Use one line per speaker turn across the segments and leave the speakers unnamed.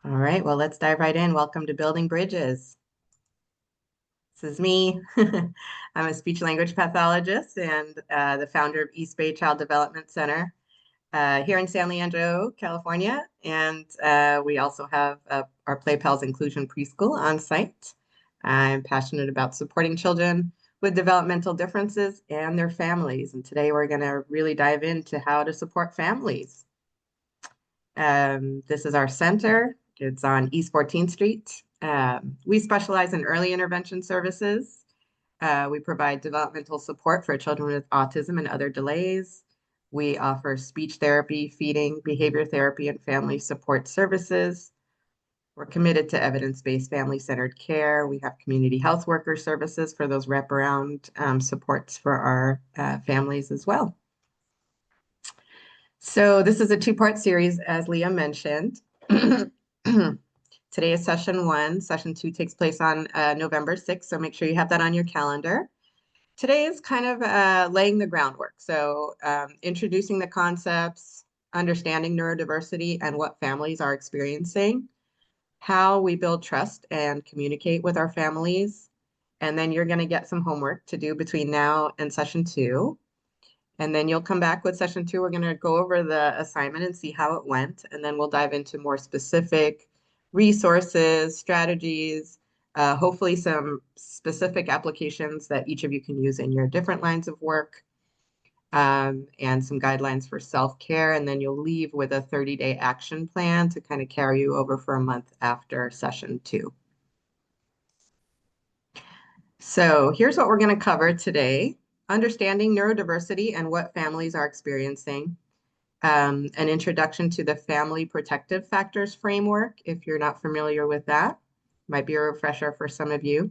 All right, well, let's dive right in. Welcome to Building Bridges. This is me. I'm a speech-language pathologist and the founder of East Bay Child Development Center here in San Leandro, California. And we also have our Play Pals Inclusion Preschool on site. I'm passionate about supporting children with developmental differences and their families. And today we're going to really dive into how to support families. This is our center. It's on East 14th Street. We specialize in early intervention services. We provide developmental support for children with autism and other delays. We offer speech therapy, feeding, behavior therapy, and family support services. We're committed to evidence-based family-centered care. We have community health worker services for those wraparound supports for our families as well. So this is a two-part series, as Leah mentioned. Today is session 1. Session 2 takes place on November 6th, so make sure you have that on your calendar. Today is kind of laying the groundwork. So introducing the concepts, understanding neurodiversity and what families are experiencing, how we build trust and communicate with our families. And then you're going to get some homework to do between now and session 2. And then you'll come back with session 2. We're going to go over the assignment and see how it went. And then we'll dive into more specific resources, strategies, hopefully some specific applications that each of you can use in your different lines of work, and some guidelines for self-care. And then you'll leave with a 30-day action plan to kind of carry you over for a month after session 2. So here's what we're going to cover today. Understanding neurodiversity and what families are experiencing. An introduction to the Family Protective Factors Framework, if you're not familiar with that. Might be a refresher for some of you.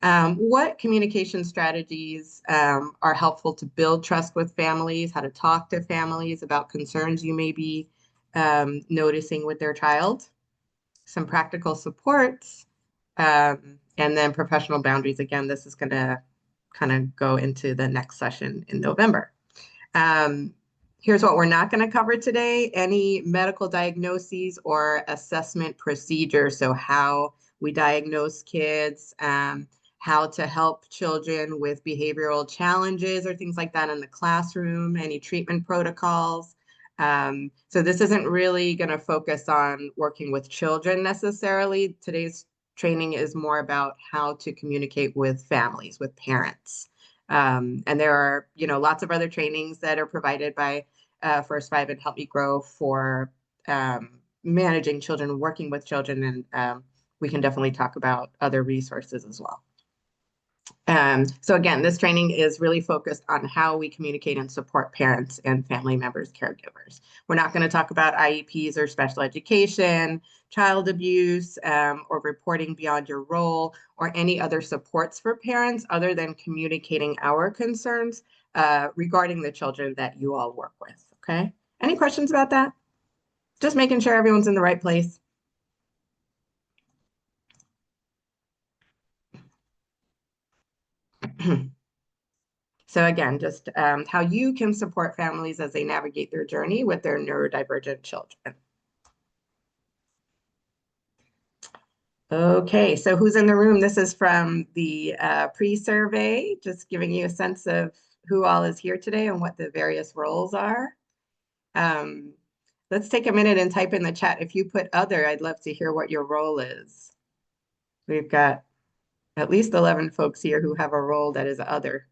What communication strategies are helpful to build trust with families, how to talk to families about concerns you may be noticing with their child. Some practical supports, and then professional boundaries. Again, this is going to kind of go into the next session in November. Here's what we're not going to cover today: any medical diagnoses or assessment procedures. So how we diagnose kids, how to help children with behavioral challenges or things like that in the classroom, any treatment protocols. So this isn't really going to focus on working with children necessarily. Today's training is more about how to communicate with families, with parents. And there are, lots of other trainings that are provided by First Five and Help Me Grow for managing children, working with children, and we can definitely talk about other resources as well. So again, this training is really focused on how we communicate and support parents and family members, caregivers. We're not going to talk about IEPs or special education, child abuse, or reporting beyond your role, or any other supports for parents other than communicating our concerns regarding the children that you all work with, okay? Any questions about that? Just making sure everyone's in the right place. So again, just how you can support families as they navigate their journey with their neurodivergent children. Okay, so who's in the room? This is from the pre-survey, just giving you a sense of who all is here today and what the various roles are. Let's take a minute and type in the chat. If you put other, I'd love to hear what your role is. We've got at least 11 folks here who have a role that is other.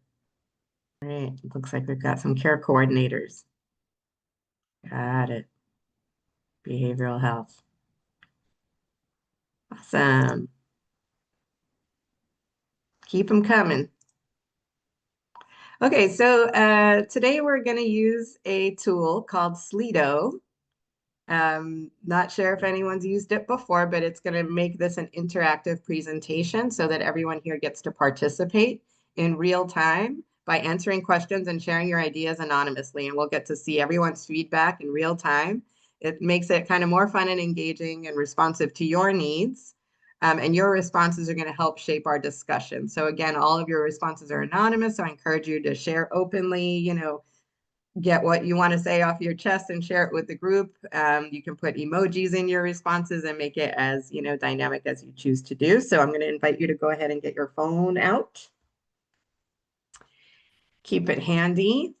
All right, looks like we've got some care coordinators. Got it. Behavioral health. Awesome. Keep them coming. Okay, so today we're going to use a tool called Slido. Not sure if anyone's used it before, but it's going to make this an interactive presentation so that everyone here gets to participate in real time by answering questions and sharing your ideas anonymously. And we'll get to see everyone's feedback in real time. It makes it kind of more fun and engaging and responsive to your needs. And your responses are going to help shape our discussion. So again, all of your responses are anonymous. So I encourage you to share openly, get what you want to say off your chest and share it with the group. You can put emojis in your responses and make it as, dynamic as you choose to do. So I'm going to invite you to go ahead and get your phone out. Keep it handy.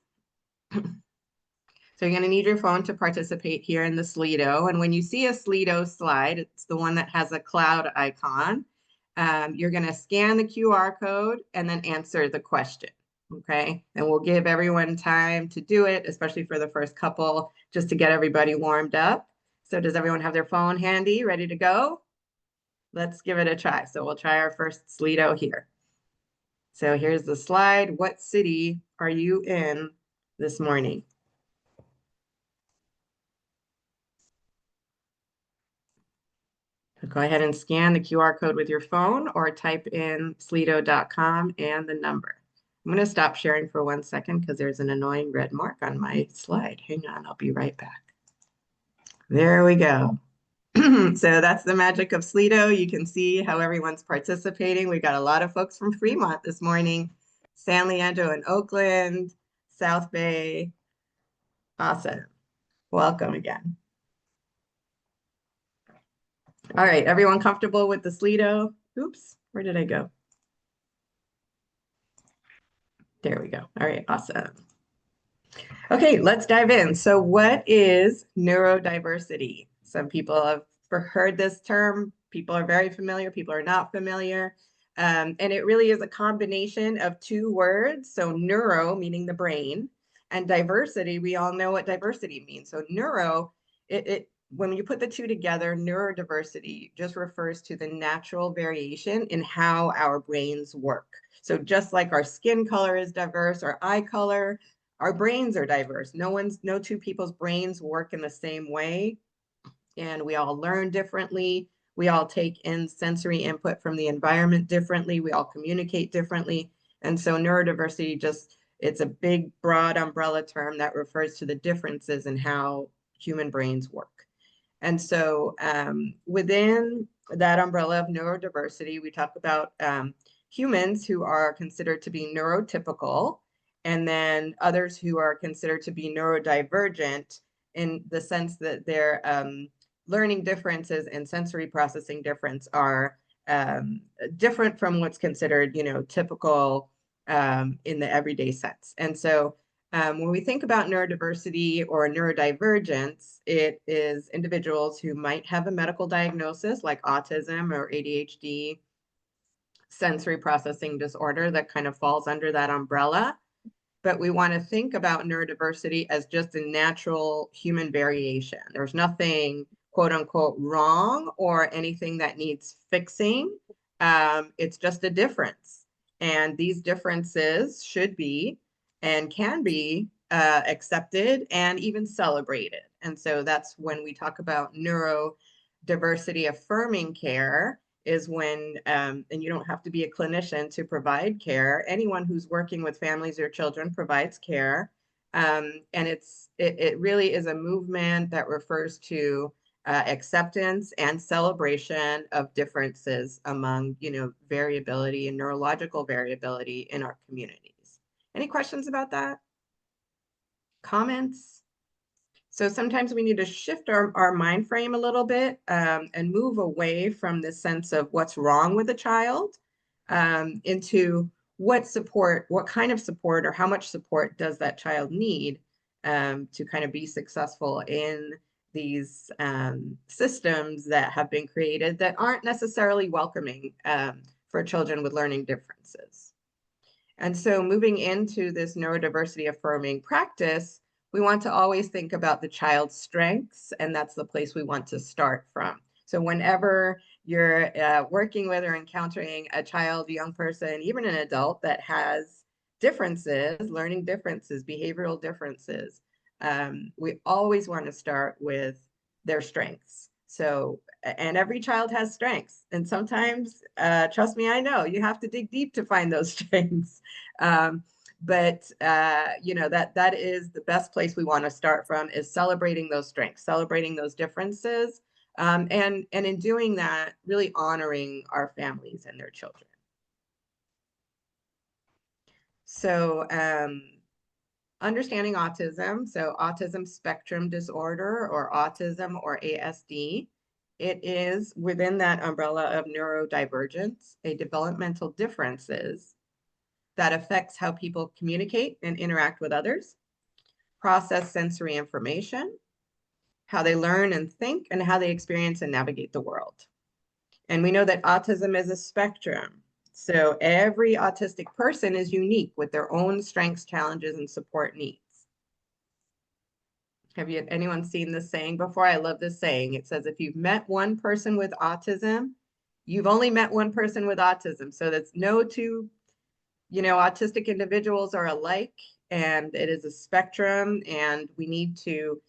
So you're going to need your phone to participate here in the Slido. And when you see a Slido slide, it's the one that has a cloud icon. You're going to scan the QR code and then answer the question. Okay. And we'll give everyone time to do it, especially for the first couple, just to get everybody warmed up. So does everyone have their phone handy, ready to go? Let's give it a try. So we'll try our first Slido here. So here's the slide. What city are you in this morning? Go ahead and scan the QR code with your phone or type in slido.com and the number. I'm going to stop sharing for 1 second because there's an annoying red mark on my slide. Hang on, I'll be right back. There we go. So that's the magic of Slido. You can see how everyone's participating. We got a lot of folks from Fremont this morning, San Leandro and Oakland, South Bay. Awesome. Welcome again. All right, everyone comfortable with the Slido? Oops, where did I go? There we go. All right, awesome. Okay, let's dive in. So what is neurodiversity? Some people have heard this term. People are very familiar, people are not familiar. And it really is a combination of 2 words. So neuro, meaning the brain, and diversity, we all know what diversity means. So neuro, when you put the 2 together, neurodiversity just refers to the natural variation in how our brains work. So just like our skin color is diverse, our eye color, our brains are diverse. No 2 people's brains work in the same way. And we all learn differently. We all take in sensory input from the environment differently. We all communicate differently. And so neurodiversity it's a big, broad umbrella term that refers to the differences in how human brains work. And so within that umbrella of neurodiversity, we talk about humans who are considered to be neurotypical, and then others who are considered to be neurodivergent in the sense that their learning differences and sensory processing difference are different from what's considered, typical in the everyday sense. And so when we think about neurodiversity or neurodivergence, it is individuals who might have a medical diagnosis like autism or ADHD, sensory processing disorder that kind of falls under that umbrella. But we want to think about neurodiversity as just a natural human variation. There's nothing, quote unquote, wrong or anything that needs fixing. It's just a difference. And these differences should be and can be accepted and even celebrated. And so that's when we talk about neurodiversity affirming care, is when, and you don't have to be a clinician to provide care. Anyone who's working with families or children provides care. And it really is a movement that refers to acceptance and celebration of differences among, variability and neurological variability in our communities. Any questions about that? Comments? So sometimes we need to shift our mind frame a little bit and move away from this sense of what's wrong with a child into what kind of support or how much support does that child need to kind of be successful in these systems that have been created that aren't necessarily welcoming for children with learning differences. And so moving into this neurodiversity affirming practice, we want to always think about the child's strengths, and that's the place we want to start from. So whenever you're working with or encountering a child, young person, even an adult that has differences, learning differences, behavioral differences, we always want to start with their strengths. So, and every child has strengths. And sometimes, trust me, I know, you have to dig deep to find those strengths. But that is the best place we want to start from, is celebrating those strengths, celebrating those differences, and in doing that, really honoring our families and their children. So understanding autism, so autism spectrum disorder or autism or ASD. It is within that umbrella of neurodivergence, a developmental differences that affects how people communicate and interact with others, process sensory information, how they learn and think, and how they experience and navigate the world. And we know that autism is a spectrum. So every autistic person is unique with their own strengths, challenges, and support needs. Have anyone seen this saying before? I love this saying. It says, if you've met one person with autism, you've only met one person with autism. So that's no two, autistic individuals are alike, and it is a spectrum, and we need to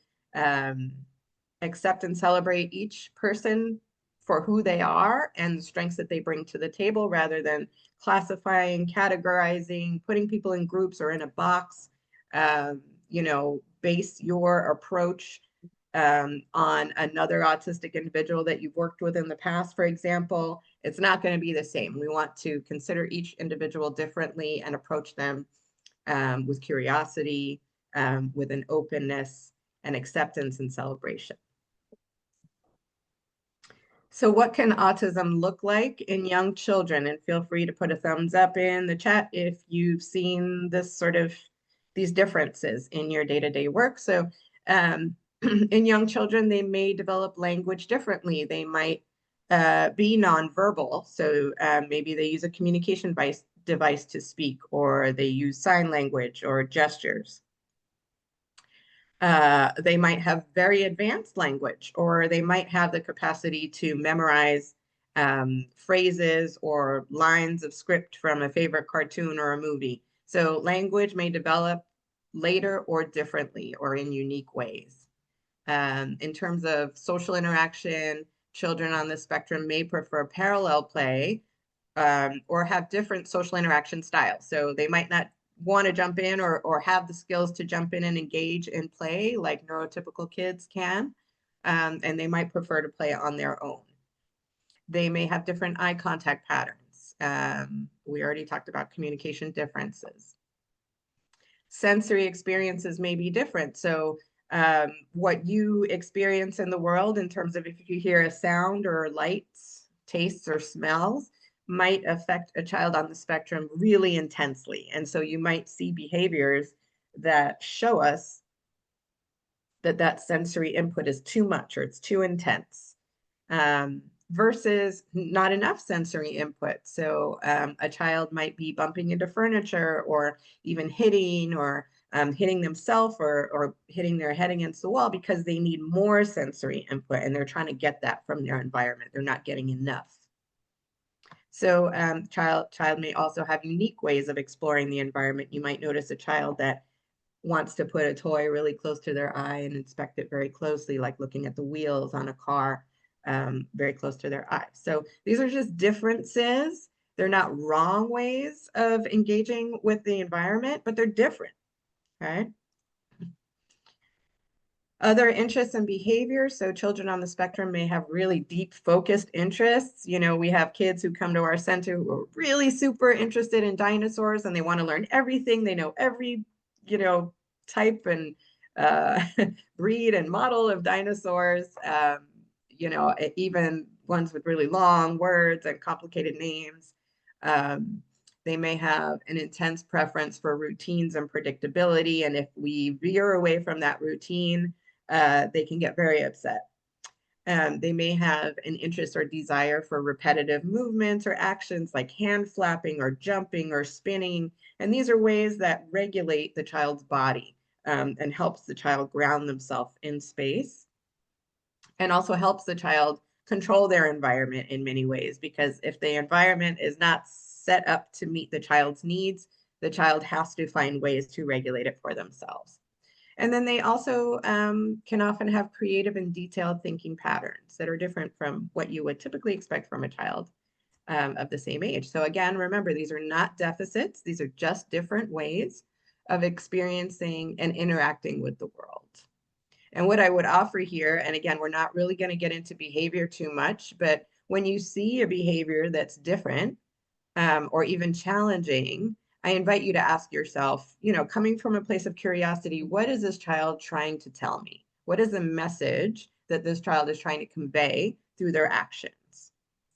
accept and celebrate each person for who they are and the strengths that they bring to the table, rather than classifying, categorizing, putting people in groups or in a box. Base your approach on another autistic individual that you've worked with in the past, for example. It's not going to be the same. We want to consider each individual differently and approach them with curiosity, with an openness and acceptance and celebration. So what can autism look like in young children? And feel free to put a thumbs up in the chat if you've seen these differences in your day-to-day work. So in young children, they may develop language differently. They might be nonverbal. So maybe they use a communication device to speak, or they use sign language or gestures. They might have very advanced language, or they might have the capacity to memorize phrases or lines of script from a favorite cartoon or a movie. So language may develop later or differently or in unique ways. In terms of social interaction, children on the spectrum may prefer parallel play or have different social interaction styles. So they might not want to jump in or have the skills to jump in and engage in play like neurotypical kids can, and they might prefer to play on their own. They may have different eye contact patterns. We already talked about communication differences. Sensory experiences may be different. So what you experience in the world in terms of if you hear a sound or lights, tastes, or smells might affect a child on the spectrum really intensely. And so you might see behaviors that show us that sensory input is too much or it's too intense, versus not enough sensory input. So a child might be bumping into furniture or even hitting or hitting themselves or hitting their head against the wall because they need more sensory input and they're trying to get that from their environment. They're not getting enough. So child may also have unique ways of exploring the environment. You might notice a child that wants to put a toy really close to their eye and inspect it very closely, like looking at the wheels on a car very close to their eye. So these are just differences. They're not wrong ways of engaging with the environment, but they're different, okay? Other interests and behaviors. So children on the spectrum may have really deep focused interests. We have kids who come to our center who are really super interested in dinosaurs and they want to learn everything. They know every, type and breed and model of dinosaurs, even ones with really long words and complicated names. They may have an intense preference for routines and predictability. And if we veer away from that routine, they can get very upset. They may have an interest or desire for repetitive movements or actions like hand flapping or jumping or spinning. And these are ways that regulate the child's body and helps the child ground themselves in space, and also helps the child control their environment in many ways, because if the environment is not set up to meet the child's needs, the child has to find ways to regulate it for themselves. And then they also can often have creative and detailed thinking patterns that are different from what you would typically expect from a child of the same age. So again, remember, these are not deficits. These are just different ways of experiencing and interacting with the world. And what I would offer here, and again, we're not really going to get into behavior too much, but when you see a behavior that's different or even challenging, I invite you to ask yourself, coming from a place of curiosity, what is this child trying to tell me? What is the message that this child is trying to convey through their actions?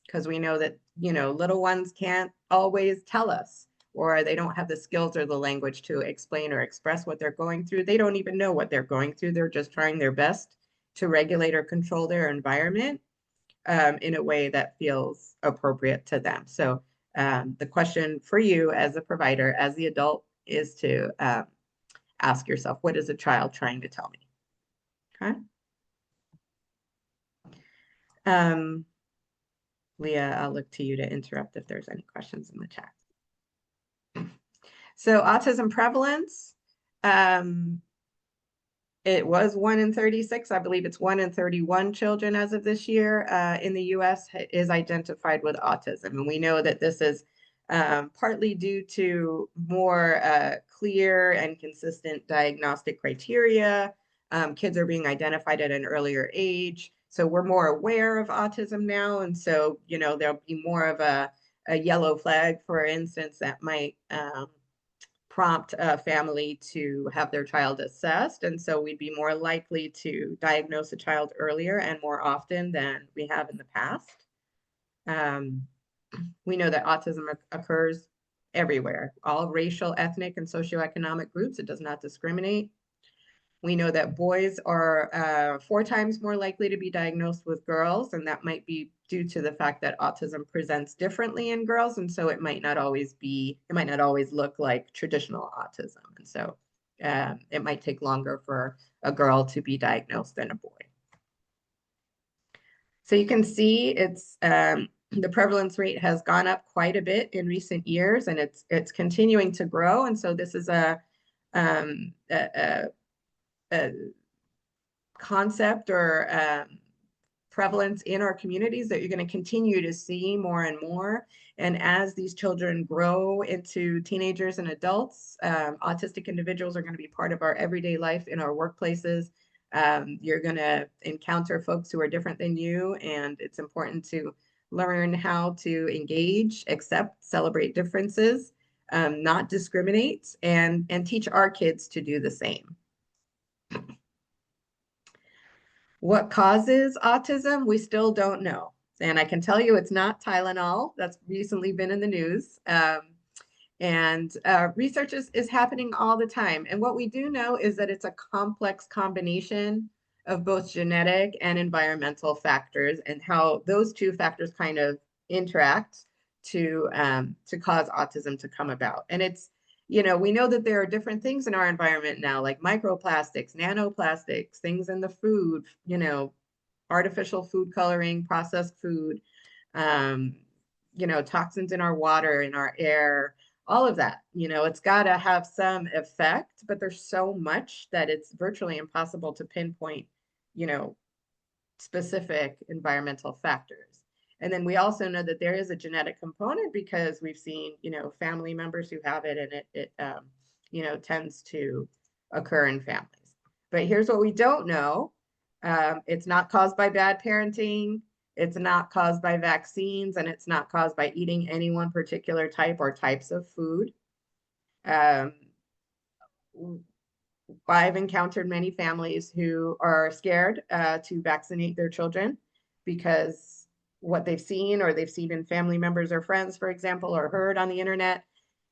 Because we know that, little ones can't always tell us, or they don't have the skills or the language to explain or express what they're going through. They don't even know what they're going through. They're just trying their best to regulate or control their environment in a way that feels appropriate to them. So the question for you as a provider, as the adult, is to ask yourself, what is a child trying to tell me? Okay. Leah, I'll look to you to interrupt if there's any questions in the chat. So autism prevalence, it was 1 in 36. I believe it's 1 in 31 children as of this year in the US is identified with autism. And we know that this is partly due to more clear and consistent diagnostic criteria. Kids are being identified at an earlier age. So we're more aware of autism now. And so, there'll be more of a yellow flag, for instance, that might prompt a family to have their child assessed. And so we'd be more likely to diagnose a child earlier and more often than we have in the past. We know that autism occurs everywhere, all racial, ethnic, and socioeconomic groups. It does not discriminate. We know that boys are 4 times more likely to be diagnosed with girls, and that might be due to the fact that autism presents differently in girls, and so it might not always look like traditional autism, and so it might take longer for a girl to be diagnosed than a boy. So you can see it's the prevalence rate has gone up quite a bit in recent years, and it's continuing to grow, and so this is a concept or prevalence in our communities that you're going to continue to see more and more. And as these children grow into teenagers and adults, autistic individuals are going to be part of our everyday life in our workplaces. You're going to encounter folks who are different than you, and it's important to learn how to engage, accept, celebrate differences, not discriminate, and teach our kids to do the same. What causes autism? We still don't know. And I can tell you it's not Tylenol. That's recently been in the news. Research is happening all the time. And what we do know is that it's a complex combination of both genetic and environmental factors, and how those two factors kind of interact to cause autism to come about. And it's, we know that there are different things in our environment now, like microplastics, nanoplastics, things in the food, artificial food coloring, processed food, toxins in our water, in our air, all of that. It's got to have some effect, but there's so much that it's virtually impossible to pinpoint, specific environmental factors. And then we also know that there is a genetic component because we've seen, family members who have it, and it tends to occur in families. But here's what we don't know. It's not caused by bad parenting. It's not caused by vaccines, and it's not caused by eating any one particular type or types of food. I've encountered many families who are scared to vaccinate their children because what they've seen, or they've seen in family members or friends, for example, or heard on the internet,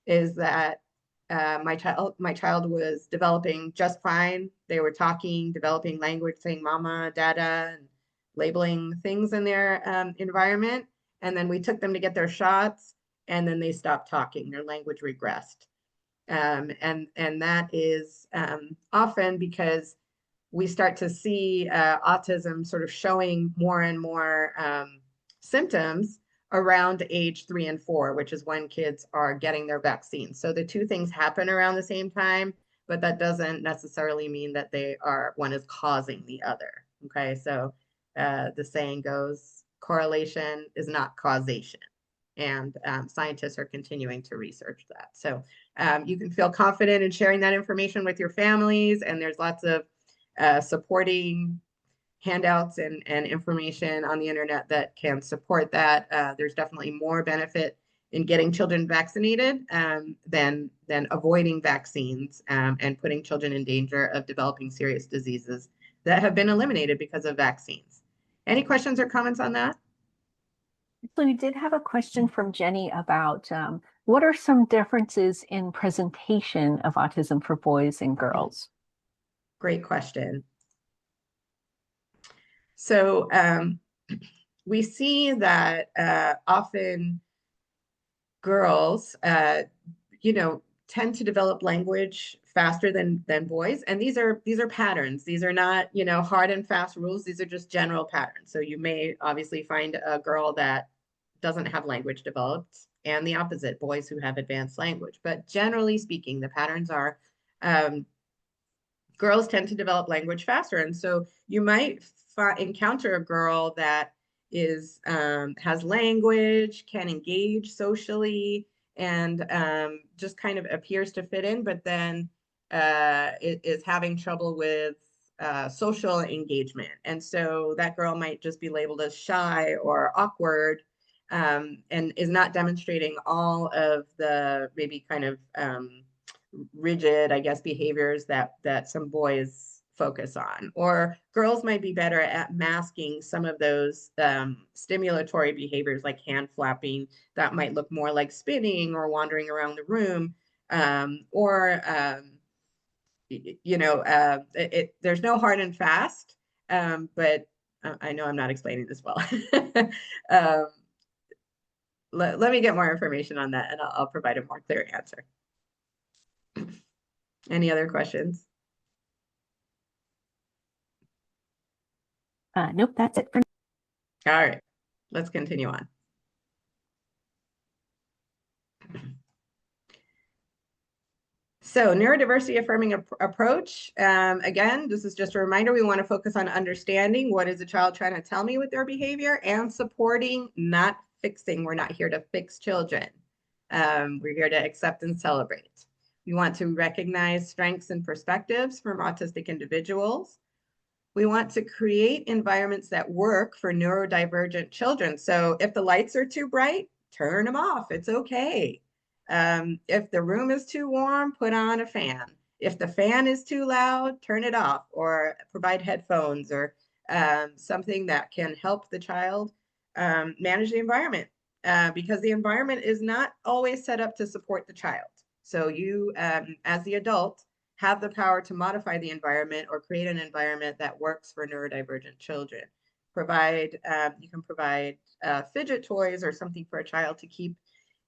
is that my child was developing just fine. They were talking, developing language, saying mama, dada, and labeling things in their environment. And then we took them to get their shots, and then they stopped talking. Their language regressed. And that is often because we start to see autism sort of showing more and more symptoms around age 3 and 4, which is when kids are getting their vaccines. So the two things happen around the same time, but that doesn't necessarily mean that one is causing the other. Okay, so the saying goes, correlation is not causation. And scientists are continuing to research that. So you can feel confident in sharing that information with your families, and there's lots of supporting handouts and information on the internet that can support that. There's definitely more benefit in getting children vaccinated than avoiding vaccines and putting children in danger of developing serious diseases that have been eliminated because of vaccines. Any questions or comments on that?
So we did have a question from Jenny about what are some differences in presentation of autism for boys and girls?
Great question. So we see that often girls, tend to develop language faster than boys, and these are patterns. These are not, hard and fast rules. These are just general patterns. So you may obviously find a girl that doesn't have language developed, and the opposite, boys who have advanced language. But generally speaking, the patterns are girls tend to develop language faster, and so you might encounter a girl that is has language, can engage socially, and just kind of appears to fit in, but then is having trouble with social engagement. And so that girl might just be labeled as shy or awkward, and is not demonstrating all of the maybe kind of rigid, I guess, behaviors that some boys focus on. Or girls might be better at masking some of those stimulatory behaviors like hand flapping that might look more like spinning or wandering around the room. There's no hard and fast, but I know I'm not explaining this well. Let me get more information on that, and I'll provide a more clear answer. Any other questions?
Nope, that's it for
All right, let's continue on. So neurodiversity affirming approach. Again, this is just a reminder, we want to focus on understanding what is the child trying to tell me with their behavior, and supporting, not fixing. We're not here to fix children. We're here to accept and celebrate. We want to recognize strengths and perspectives from autistic individuals. We want to create environments that work for neurodivergent children. So if the lights are too bright, turn them off. It's okay. If the room is too warm, put on a fan. If the fan is too loud, turn it off, or provide headphones or something that can help the child manage the environment, because the environment is not always set up to support the child. So you, as the adult, have the power to modify the environment or create an environment that works for neurodivergent children. You can provide fidget toys or something for a child to keep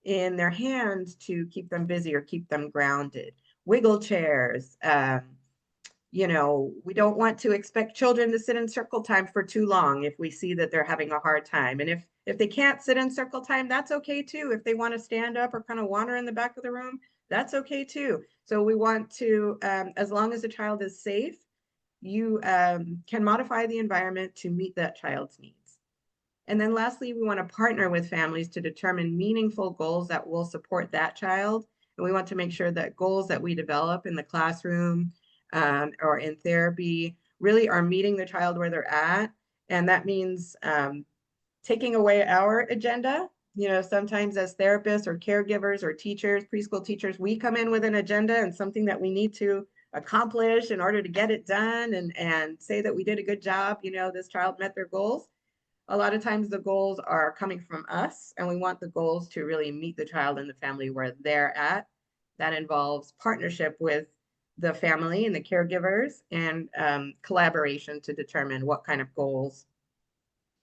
in their hands to keep them busy or keep them grounded. Wiggle chairs. We don't want to expect children to sit in circle time for too long if we see that they're having a hard time. And if they can't sit in circle time, that's okay too. If they want to stand up or kind of wander in the back of the room, that's okay too. So we want to, as long as the child is safe, you can modify the environment to meet that child's needs. And then lastly, we want to partner with families to determine meaningful goals that will support that child. And we want to make sure that goals that we develop in the classroom or in therapy really are meeting the child where they're at. And that means taking away our agenda. Sometimes as therapists or caregivers or teachers, preschool teachers, we come in with an agenda and something that we need to accomplish in order to get it done and say that we did a good job, this child met their goals. A lot of times the goals are coming from us, and we want the goals to really meet the child and the family where they're at. That involves partnership with the family and the caregivers, and collaboration to determine what kind of goals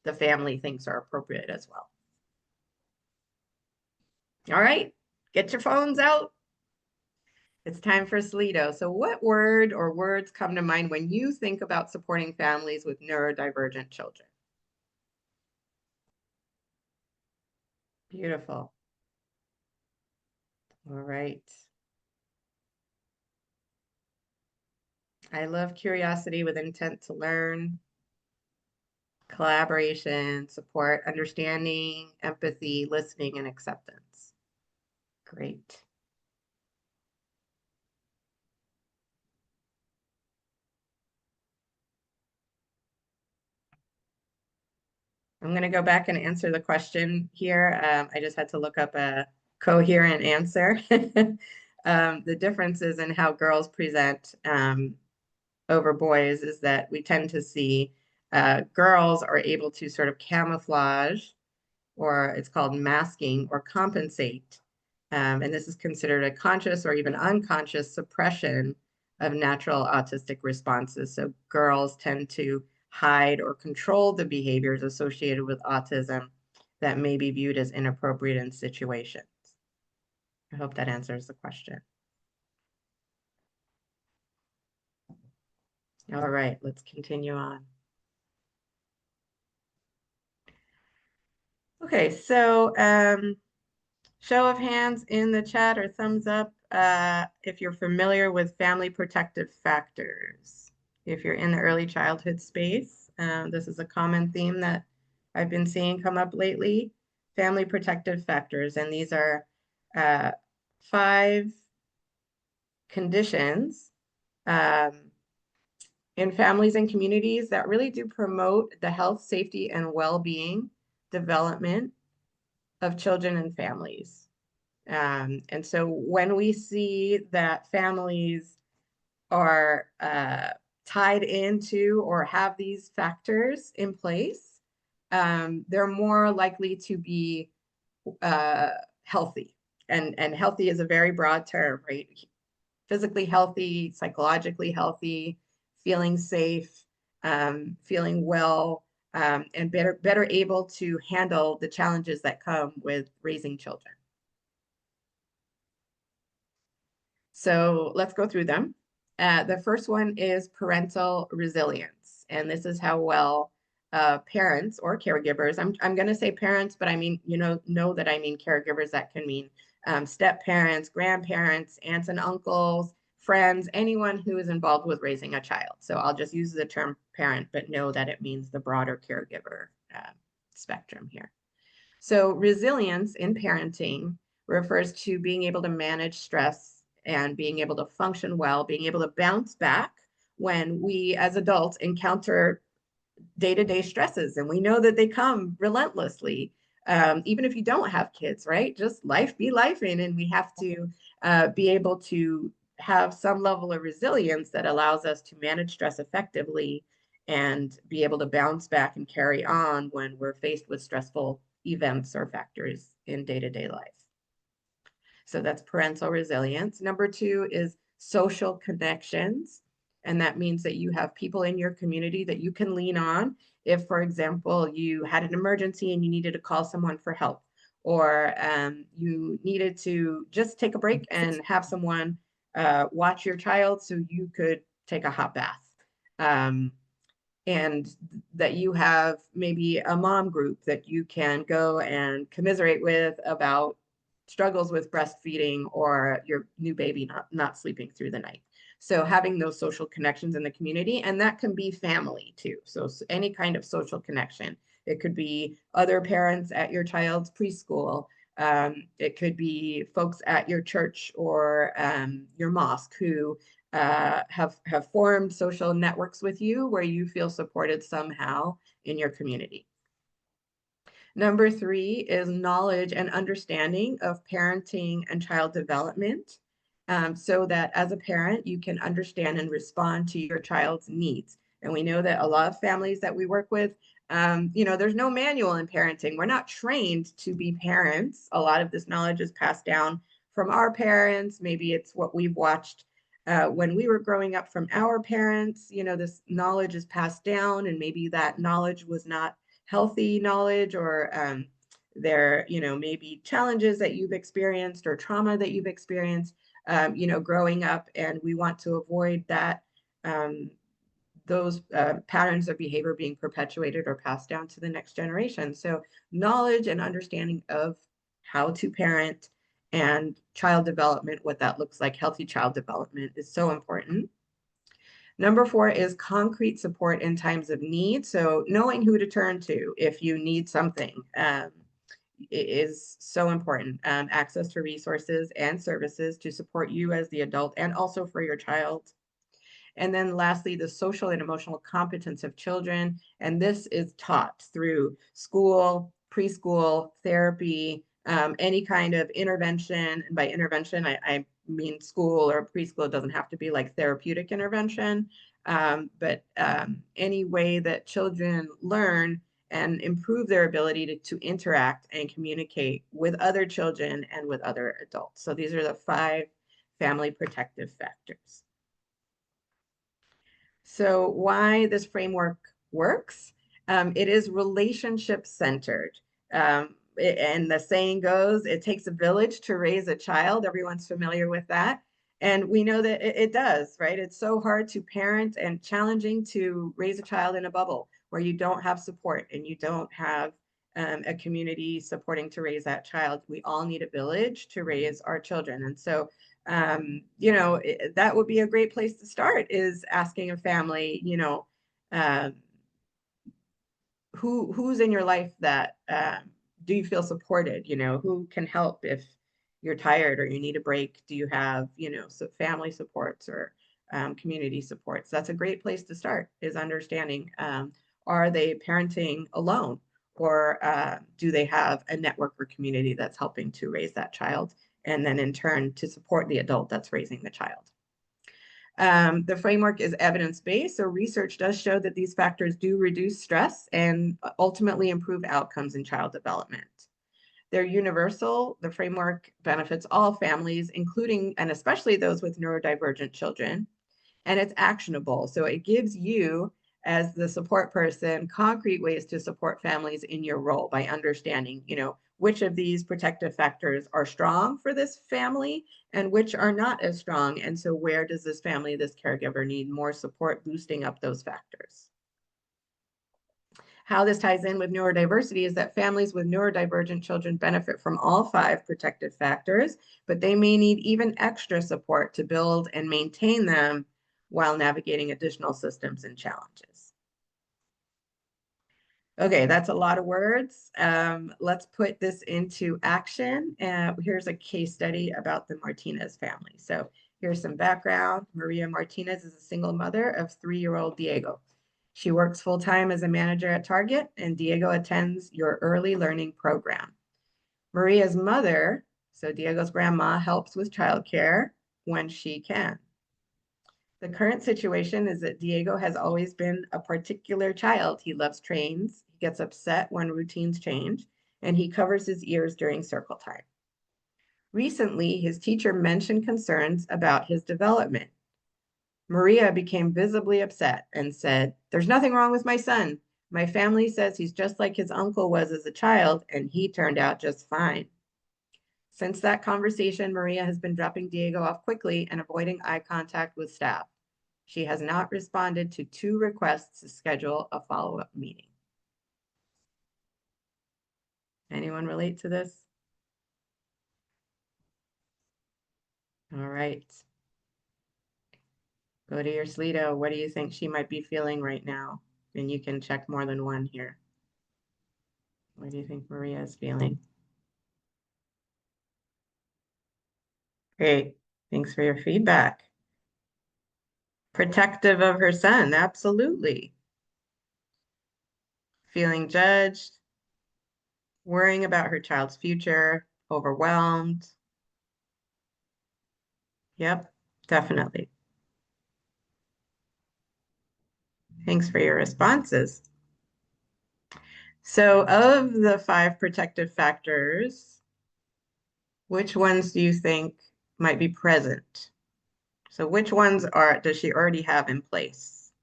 the family thinks are appropriate as well. All right, get your phones out. It's time for Slido. So what word or words come to mind when you think about supporting families with neurodivergent children? Beautiful. All right. I love curiosity with intent to learn, collaboration, support, understanding, empathy, listening, and acceptance. Great. I'm going to go back and answer the question here. I just had to look up a coherent answer. The differences in how girls present over boys is that we tend to see girls are able to sort of camouflage, or it's called masking or compensate. And this is considered a conscious or even unconscious suppression of natural autistic responses. So girls tend to hide or control the behaviors associated with autism that may be viewed as inappropriate in situations. I hope that answers the question. All right, let's continue on. Okay, so show of hands in the chat or thumbs up if you're familiar with family protective factors. If you're in the early childhood space, this is a common theme that I've been seeing come up lately. Family protective factors, and these are 5 conditions in families and communities that really do promote the health, safety, and well-being development of children and families. And so when we see that families are tied into or have these factors in place, they're more likely to be healthy. And healthy is a very broad term, right? Physically healthy, psychologically healthy, feeling safe, feeling well, and better able to handle the challenges that come with raising children. So let's go through them. The first one is parental resilience. And this is how well parents or caregivers, I'm going to say parents, but I mean, know that I mean caregivers. That can mean step parents, grandparents, aunts and uncles, friends, anyone who is involved with raising a child. So I'll just use the term parent, but know that it means the broader caregiver spectrum here. So resilience in parenting refers to being able to manage stress and being able to function well, being able to bounce back when we as adults encounter day-to-day stresses, and we know that they come relentlessly, even if you don't have kids, right? Just life be lifing, and we have to be able to have some level of resilience that allows us to manage stress effectively and be able to bounce back and carry on when we're faced with stressful events or factors in day-to-day life. So that's parental resilience. Number 2 is social connections. And that means that you have people in your community that you can lean on if, for example, you had an emergency and you needed to call someone for help, or you needed to just take a break and have someone watch your child so you could take a hot bath. And that you have maybe a mom group that you can go and commiserate with about struggles with breastfeeding or your new baby not sleeping through the night. So having those social connections in the community, and that can be family too. So any kind of social connection. It could be other parents at your child's preschool. It could be folks at your church or your mosque who have formed social networks with you where you feel supported somehow in your community. Number 3 is knowledge and understanding of parenting and child development, so that as a parent, you can understand and respond to your child's needs. And we know that a lot of families that we work with, there's no manual in parenting. We're not trained to be parents. A lot of this knowledge is passed down from our parents. Maybe it's what we've watched when we were growing up from our parents. This knowledge is passed down, and maybe that knowledge was not healthy knowledge, or there, maybe challenges that you've experienced or trauma that you've experienced, growing up, and we want to avoid that, those patterns of behavior being perpetuated or passed down to the next generation. So knowledge and understanding of how to parent and child development, what that looks like, healthy child development, is so important. Number 4 is concrete support in times of need. So knowing who to turn to if you need something is so important. Access to resources and services to support you as the adult and also for your child. And then lastly, the social and emotional competence of children. And this is taught through school, preschool, therapy, any kind of intervention. And by intervention, I mean school or preschool. It doesn't have to be like therapeutic intervention, but any way that children learn and improve their ability to interact and communicate with other children and with other adults. So these are the 5 family protective factors. So why this framework works? It is relationship centered. And the saying goes, it takes a village to raise a child. Everyone's familiar with that. And we know that it does, right? It's so hard to parent and challenging to raise a child in a bubble where you don't have support and you don't have a community supporting to raise that child. We all need a village to raise our children. And so you know, that would be a great place to start, is asking a family, you know, who's in your life that do you feel supported? You know, who can help if you're tired or you need a break? Do you have, you know, family supports or community supports? That's a great place to start, is understanding, are they parenting alone, or do they have a network or community that's helping to raise that child, and then in turn to support the adult that's raising the child. The framework is evidence-based, so research does show that these factors do reduce stress and ultimately improve outcomes in child development. They're universal. The framework benefits all families, including and especially those with neurodivergent children, and it's actionable. So it gives you, as the support person, concrete ways to support families in your role by understanding, you know, which of these protective factors are strong for this family and which are not as strong. And so where does this family, this caregiver, need more support boosting up those factors? How this ties in with neurodiversity is that families with neurodivergent children benefit from all 5 protective factors, but they may need even extra support to build and maintain them while navigating additional systems and challenges. Okay, that's a lot of words. Let's put this into action. Here's a case study about the Martinez family. So here's some background. Maria Martinez is a single mother of 3-year-old Diego. She works full-time as a manager at Target, and Diego attends your early learning program. Maria's mother, so Diego's grandma, helps with childcare when she can. The current situation is that Diego has always been a particular child. He loves trains, he gets upset when routines change, and he covers his ears during circle time. Recently, his teacher mentioned concerns about his development. Maria became visibly upset and said, "There's nothing wrong with my son. My family says he's just like his uncle was as a child, and he turned out just fine." Since that conversation, Maria has been dropping Diego off quickly and avoiding eye contact with staff. She has not responded to 2 requests to schedule a follow-up meeting. Anyone relate to this? All right. Go to your Slido. What do you think she might be feeling right now? And you can check more than one here. What do you think Maria is feeling? Great. Thanks for your feedback. Protective of her son, absolutely. Feeling judged, worrying about her child's future, overwhelmed. Yep, definitely. Thanks for your responses. So of the 5 protective factors, which ones do you think might be present? So which ones does she already have in place?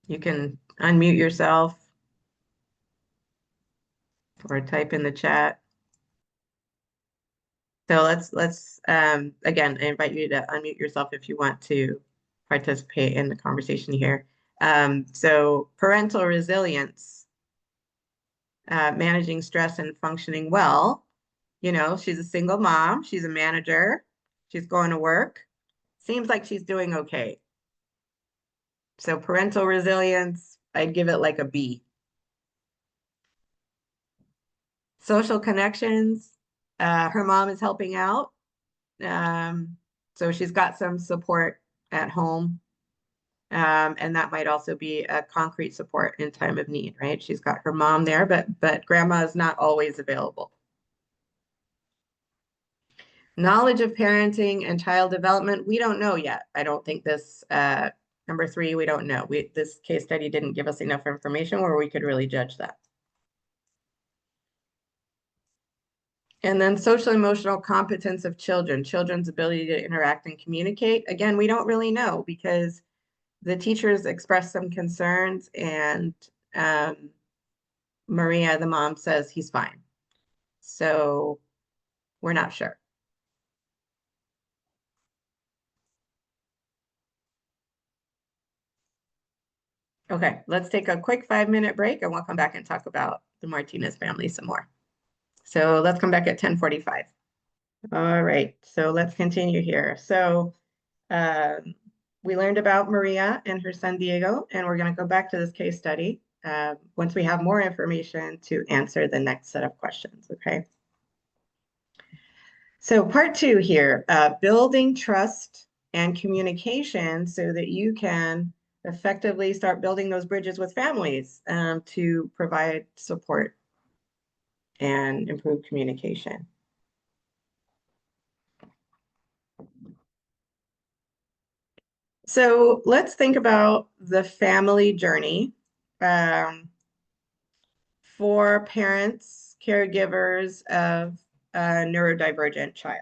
You can unmute yourself or type in the chat. So let's again, I invite you to unmute yourself if you want to participate in the conversation here. So parental resilience, managing stress and functioning well. You know, she's a single mom, she's a manager, she's going to work. Seems like she's doing okay. So parental resilience, I'd give it like a B. Social connections, Her mom is helping out. So she's got some support at home. And that might also be a concrete support in time of need, right? She's got her mom there, but grandma is not always available. Knowledge of parenting and child development, we don't know yet. I don't think this, number 3, we don't know. This case study didn't give us enough information where we could really judge that. And then social emotional competence of children, children's ability to interact and communicate. Again, we don't really know because the teachers expressed some concerns and Maria, the mom, says he's fine. So we're not sure. Okay, let's take a quick 5-minute break and we'll come back and talk about the Martinez family some more. So let's come back at 10:45. All right, so let's continue here. So we learned about Maria and her son Diego, and we're going to go back to this case study once we have more information to answer the next set of questions, okay? So part 2 here, building trust and communication so that you can effectively start building those bridges with families to provide support and improve communication. So let's think about the family journey for parents, caregivers of a neurodivergent child.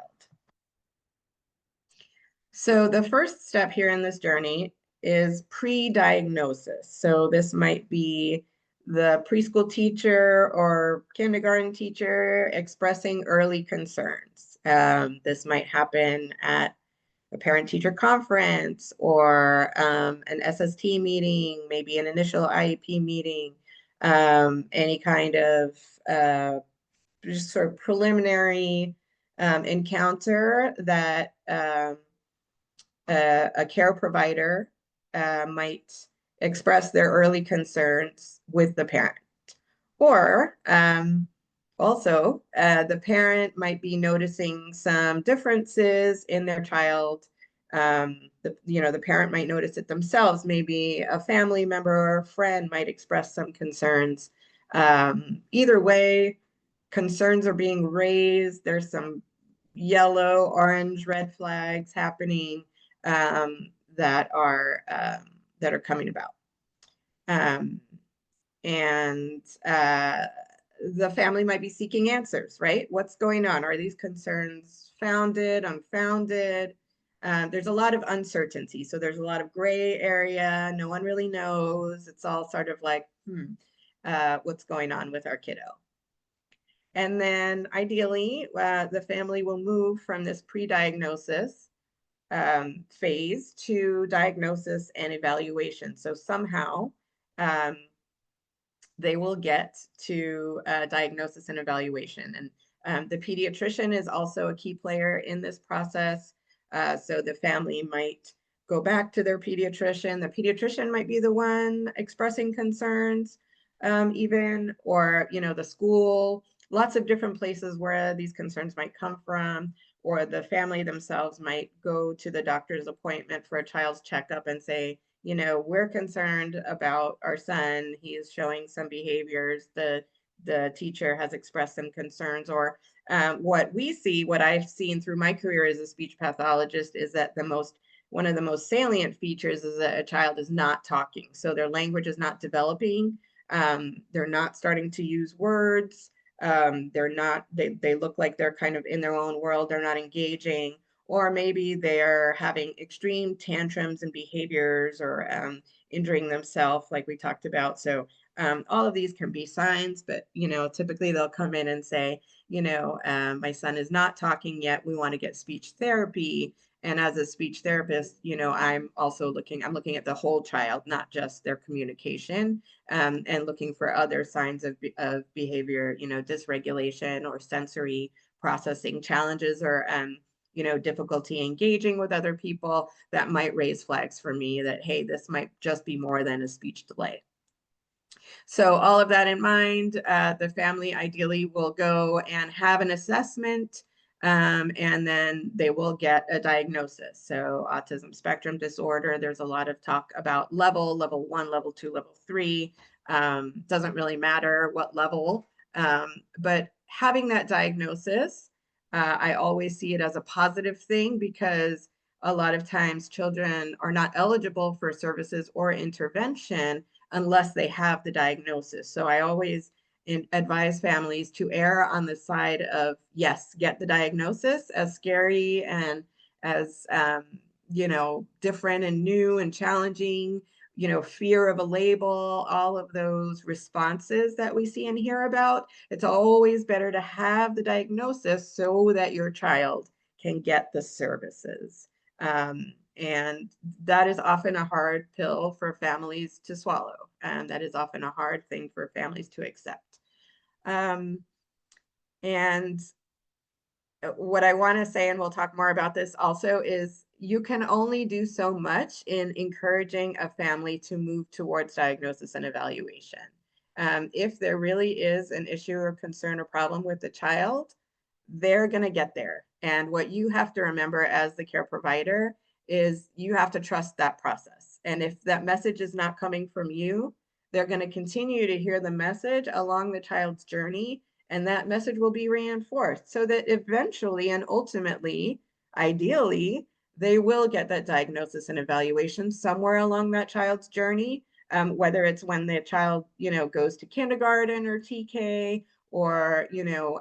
So the first step here in this journey is pre-diagnosis. So this might be the preschool teacher or kindergarten teacher expressing early concerns. This might happen at a parent-teacher conference or an SST meeting, maybe an initial IEP meeting, any kind of just sort of preliminary encounter that a care provider might express their early concerns with the parent. Or also, the parent might be noticing some differences in their child. The parent might notice it themselves. Maybe a family member or a friend might express some concerns. Either way, concerns are being raised. There's some yellow, orange, red flags happening that are coming about. The family might be seeking answers, right? What's going on? Are these concerns founded, unfounded? There's a lot of uncertainty. So there's a lot of gray area. No one really knows. It's all sort of like, what's going on with our kiddo? And then ideally, the family will move from this pre-diagnosis phase to diagnosis and evaluation. So somehow they will get to diagnosis and evaluation. And the pediatrician is also a key player in this process. So the family might go back to their pediatrician. The pediatrician might be the one expressing concerns even, or, the school, lots of different places where these concerns might come from, or the family themselves might go to the doctor's appointment for a child's checkup and say, we're concerned about our son. He is showing some behaviors. The teacher has expressed some concerns. Or what I've seen through my career as a speech pathologist is that one of the most salient features is that a child is not talking. So their language is not developing. They're not starting to use words. They look like they're kind of in their own world. They're not engaging. Or maybe they're having extreme tantrums and behaviors or injuring themselves, like we talked about. So all of these can be signs, but, typically they'll come in and say, my son is not talking yet. We want to get speech therapy. And as a speech therapist, I'm looking at the whole child, not just their communication, and looking for other signs of behavior, dysregulation or sensory processing challenges or, difficulty engaging with other people that might raise flags for me that, hey, this might just be more than a speech delay. So all of that in mind, the family ideally will go and have an assessment, and then they will get a diagnosis. So autism spectrum disorder, there's a lot of talk about level 1, level 2, level 3. Doesn't really matter what level, but having that diagnosis, I always see it as a positive thing, because a lot of times children are not eligible for services or intervention unless they have the diagnosis. So I always advise families to err on the side of, yes, get the diagnosis, as scary and as, different and new and challenging, fear of a label, all of those responses that we see and hear about. It's always better to have the diagnosis so that your child can get the services. And that is often a hard pill for families to swallow. And that is often a hard thing for families to accept. And what I want to say, and we'll talk more about this also, is you can only do so much in encouraging a family to move towards diagnosis and evaluation. If there really is an issue or concern or problem with the child, they're going to get there. And what you have to remember as the care provider is you have to trust that process. And if that message is not coming from you, they're going to continue to hear the message along the child's journey, and that message will be reinforced so that eventually and ultimately, ideally, they will get that diagnosis and evaluation somewhere along that child's journey, whether it's when the child, goes to kindergarten or TK, or,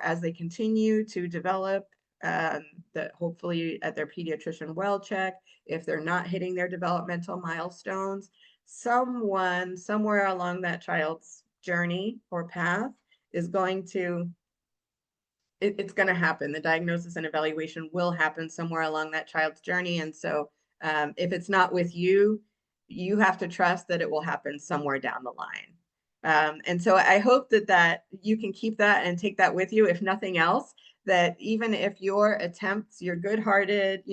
as they continue to develop, that hopefully at their pediatrician well check, if they're not hitting their developmental milestones, someone somewhere along that child's journey or path is going to, it's going to happen. The diagnosis and evaluation will happen somewhere along that child's journey. And so if it's not with you, you have to trust that it will happen somewhere down the line. And so I hope that you can keep that and take that with you, if nothing else, that even if your attempts, your good-hearted,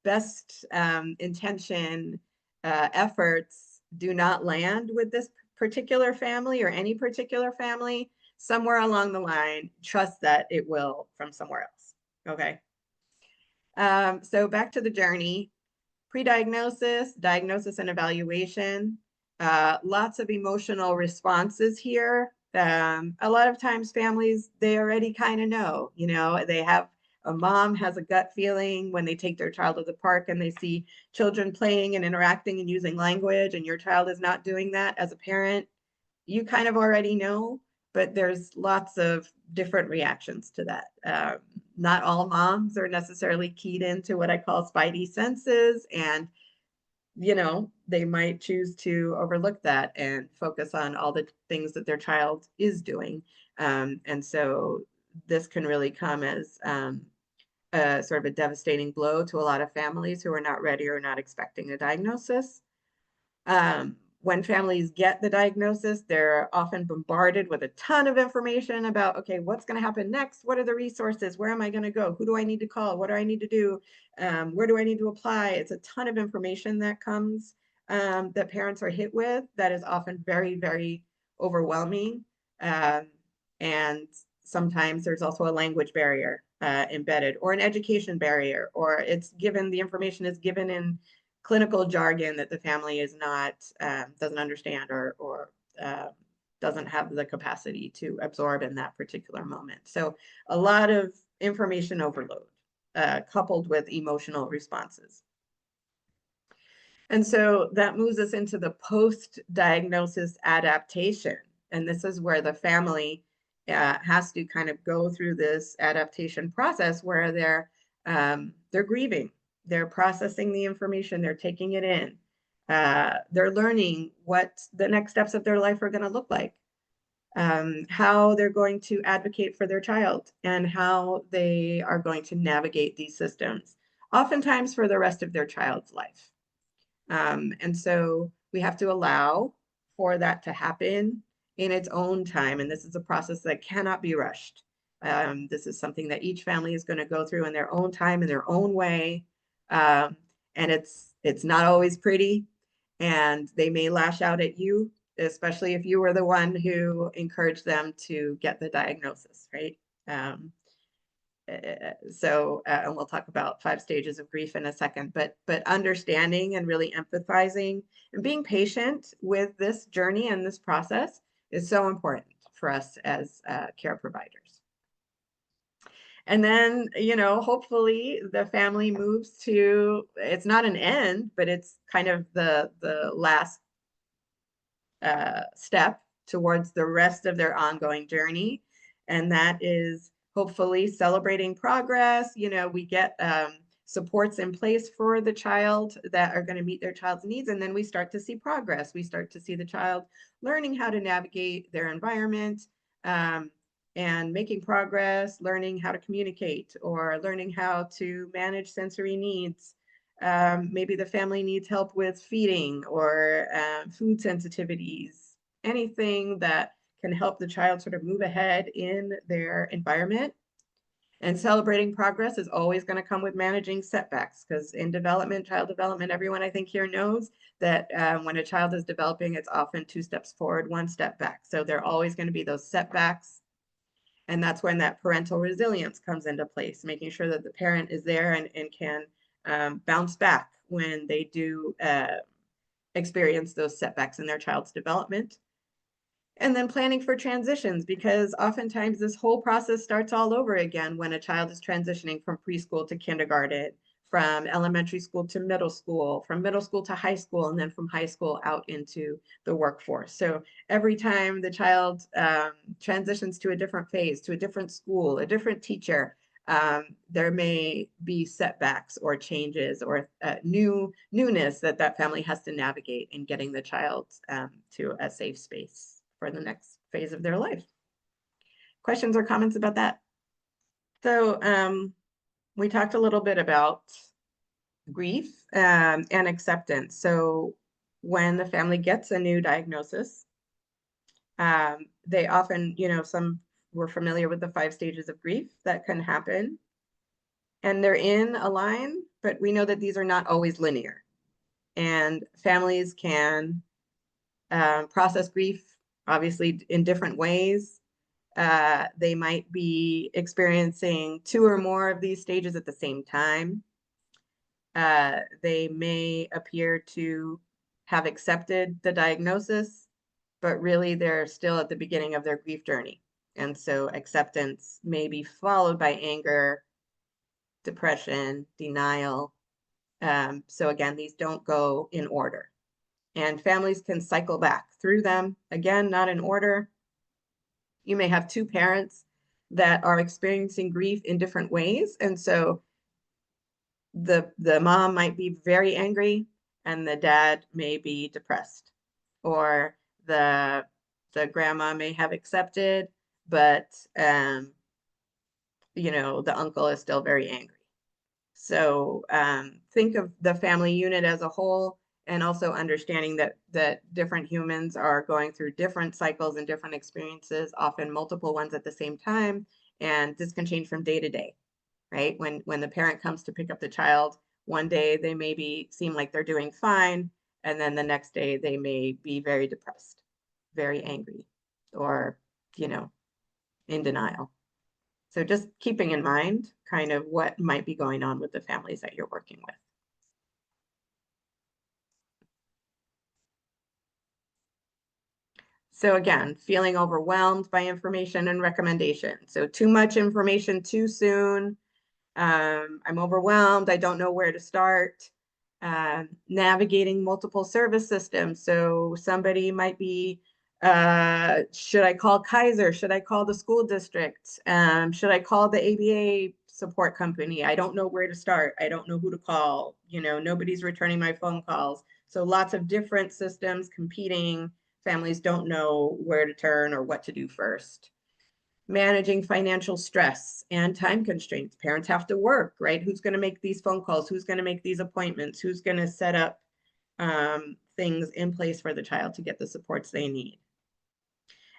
best intention efforts do not land with this particular family or any particular family, somewhere along the line, trust that it will from somewhere else. Okay. So back to the journey. Pre-diagnosis, diagnosis and evaluation. Lots of emotional responses here. A lot of times families, they already kind of know, they have, a mom has a gut feeling when they take their child to the park and they see children playing and interacting and using language, and your child is not doing that. As a parent, you kind of already know, but there's lots of different reactions to that. Not all moms are necessarily keyed into what I call spidey senses, and they might choose to overlook that and focus on all the things that their child is doing. And so this can really come as a sort of a devastating blow to a lot of families who are not ready or not expecting a diagnosis. When families get the diagnosis, they're often bombarded with a ton of information about, okay, what's going to happen next? What are the resources? Where am I going to go? Who do I need to call? What do I need to do? Where do I need to apply? It's a ton of information that comes, that parents are hit with, that is often very, very overwhelming. And sometimes there's also a language barrier embedded, or an education barrier, or the information is given in clinical jargon that the family is not, doesn't understand, or doesn't have the capacity to absorb in that particular moment. So a lot of information overload, coupled with emotional responses. And so that moves us into the post-diagnosis adaptation. And this is where the family has to kind of go through this adaptation process where they're grieving. They're processing the information, they're taking it in. They're learning what the next steps of their life are going to look like, how they're going to advocate for their child, and how they are going to navigate these systems, oftentimes for the rest of their child's life. And so we have to allow for that to happen in its own time. And this is a process that cannot be rushed. This is something that each family is going to go through in their own time, in their own way. And it's not always pretty, and they may lash out at you especially if you were the one who encouraged them to get the diagnosis, right? And we'll talk about 5 stages of grief in a second, but understanding and really empathizing and being patient with this journey and this process is so important for us as care providers. And then, hopefully the family moves to, it's not an end, but it's kind of the last step towards the rest of their ongoing journey. And that is hopefully celebrating progress. We get supports in place for the child that are going to meet their child's needs. And then we start to see progress. We start to see the child learning how to navigate their environment, and making progress, learning how to communicate, or learning how to manage sensory needs. Maybe the family needs help with feeding or food sensitivities, anything that can help the child sort of move ahead in their environment. And celebrating progress is always going to come with managing setbacks, because in development, child development, everyone I think here knows that when a child is developing, it's often 2 steps forward, 1 step back. So there are always going to be those setbacks. And that's when that parental resilience comes into place, making sure that the parent is there and can bounce back when they do experience those setbacks in their child's development. And then planning for transitions, because oftentimes this whole process starts all over again when a child is transitioning from preschool to kindergarten, from elementary school to middle school, from middle school to high school, and then from high school out into the workforce. So every time the child transitions to a different phase, to a different school, a different teacher, there may be setbacks or changes or newness that family has to navigate in getting the child to a safe space for the next phase of their life. Questions or comments about that? So we talked a little bit about grief and acceptance. So when the family gets a new diagnosis, they often, some we're familiar with the 5 stages of grief that can happen. And they're in a line, but we know that these are not always linear. And families can process grief, obviously, in different ways. They might be experiencing 2 or more of these stages at the same time. They may appear to have accepted the diagnosis, but really they're still at the beginning of their grief journey. And so acceptance may be followed by anger, depression, denial. So again, these don't go in order. And families can cycle back through them, again, not in order. You may have 2 parents that are experiencing grief in different ways. And so the mom might be very angry and the dad may be depressed, or the grandma may have accepted, but the uncle is still very angry. So think of the family unit as a whole, and also understanding that different humans are going through different cycles and different experiences, often multiple ones at the same time, and this can change from day to day, right? When the parent comes to pick up the child, one day they maybe seem like they're doing fine, and then the next day they may be very depressed, very angry, or in denial. So just keeping in mind kind of what might be going on with the families that you're working with. So again, feeling overwhelmed by information and recommendation. So too much information too soon. I'm overwhelmed. I don't know where to start. Navigating multiple service systems. So somebody might be, should I call Kaiser? Should I call the school district? Should I call the ABA support company? I don't know where to start. I don't know who to call. Nobody's returning my phone calls. So lots of different systems competing. Families don't know where to turn or what to do first. Managing financial stress and time constraints. Parents have to work, right? Who's going to make these phone calls? Who's going to make these appointments? Who's going to set up things in place for the child to get the supports they need?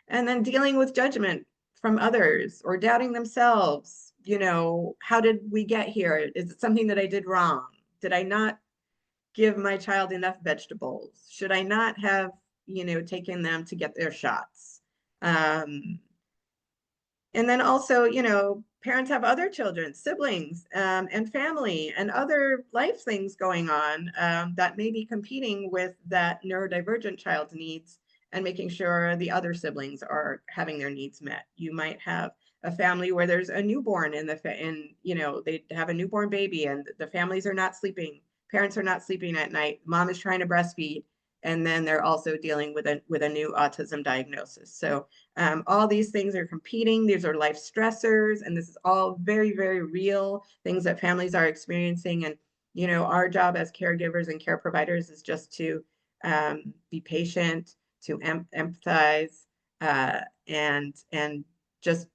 And then dealing with judgment from others or doubting themselves. How did we get here? Is it something that I did wrong? Did I not give my child enough vegetables? Should I not have, taking them to get their shots. And then also, parents have other children, siblings, and family and other life things going on that may be competing with that neurodivergent child's needs and making sure the other siblings are having their needs met. You might have a family where there's a newborn they have a newborn baby and the families are not sleeping. Parents are not sleeping at night. Mom is trying to breastfeed. And then they're also dealing with a new autism diagnosis. So all these things are competing. These are life stressors, and this is all very, very real things that families are experiencing. And our job as caregivers and care providers is just to be patient, to empathize, and just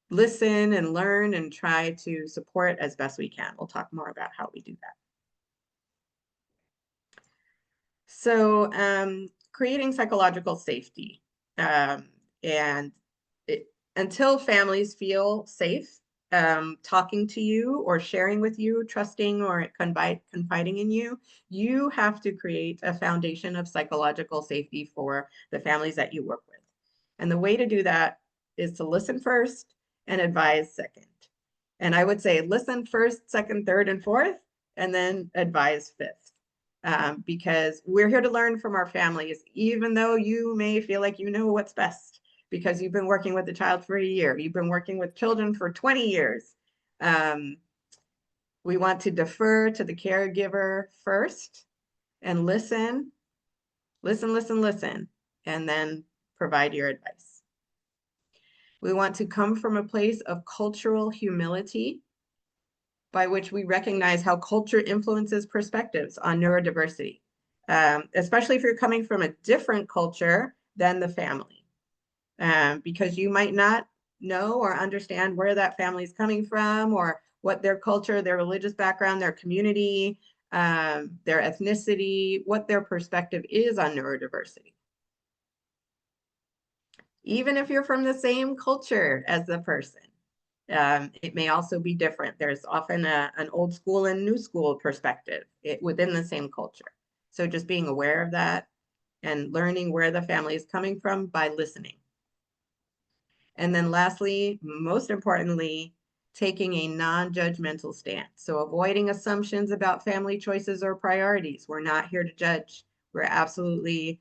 listen and learn and try to support as best we can. We'll talk more about how we do that. So creating psychological safety, and until families feel safe talking to you or sharing with you, trusting or confiding in you, you have to create a foundation of psychological safety for the families that you work with. And the way to do that is to listen first and advise second. And I would say listen first, second, third, and fourth, and then advise fifth. Because we're here to learn from our families, even though you may feel like you know what's best because you've been working with the child for a year. You've been working with children for 20 years. We want to defer to the caregiver first and listen, and then provide your advice. We want to come from a place of cultural humility, by which we recognize how culture influences perspectives on neurodiversity, especially if you're coming from a different culture than the family, because you might not know or understand where that family is coming from or what their culture, their religious background, their community, their ethnicity, what their perspective is on neurodiversity. Even if you're from the same culture as the person, it may also be different. There's often an old school and new school perspective within the same culture. So just being aware of that and learning where the family is coming from by listening. And then lastly, most importantly, taking a non-judgmental stance. So avoiding assumptions about family choices or priorities. We're not here to judge. We're absolutely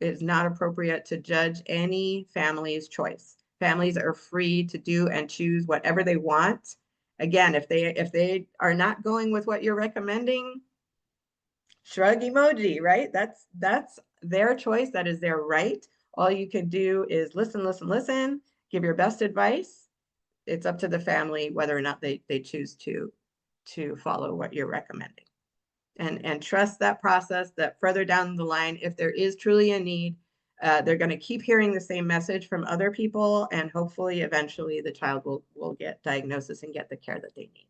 it's not appropriate to judge any family's choice. Families are free to do and choose whatever they want. Again, if they are not going with what you're recommending, shrug emoji, right? That's their choice. That is their right. All you can do is listen, give your best advice. It's up to the family whether or not they choose to follow what you're recommending. And trust that process, that further down the line, if there is truly a need, they're going to keep hearing the same message from other people, and hopefully eventually the child will get diagnosis and get the care that they need.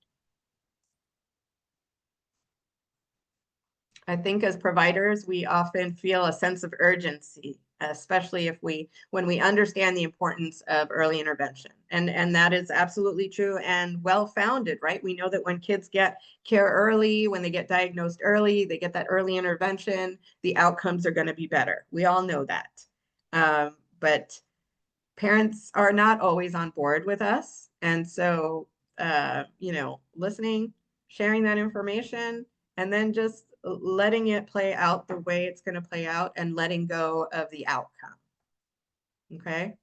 I think as providers, we often feel a sense of urgency, especially when we understand the importance of early intervention. And that is absolutely true and well-founded, right? We know that when kids get care early, when they get diagnosed early, they get that early intervention, the outcomes are going to be better. We all know that. But parents are not always on board with us. And so, listening, sharing that information, and then just letting it play out the way it's going to play out and letting go of the outcome. Okay.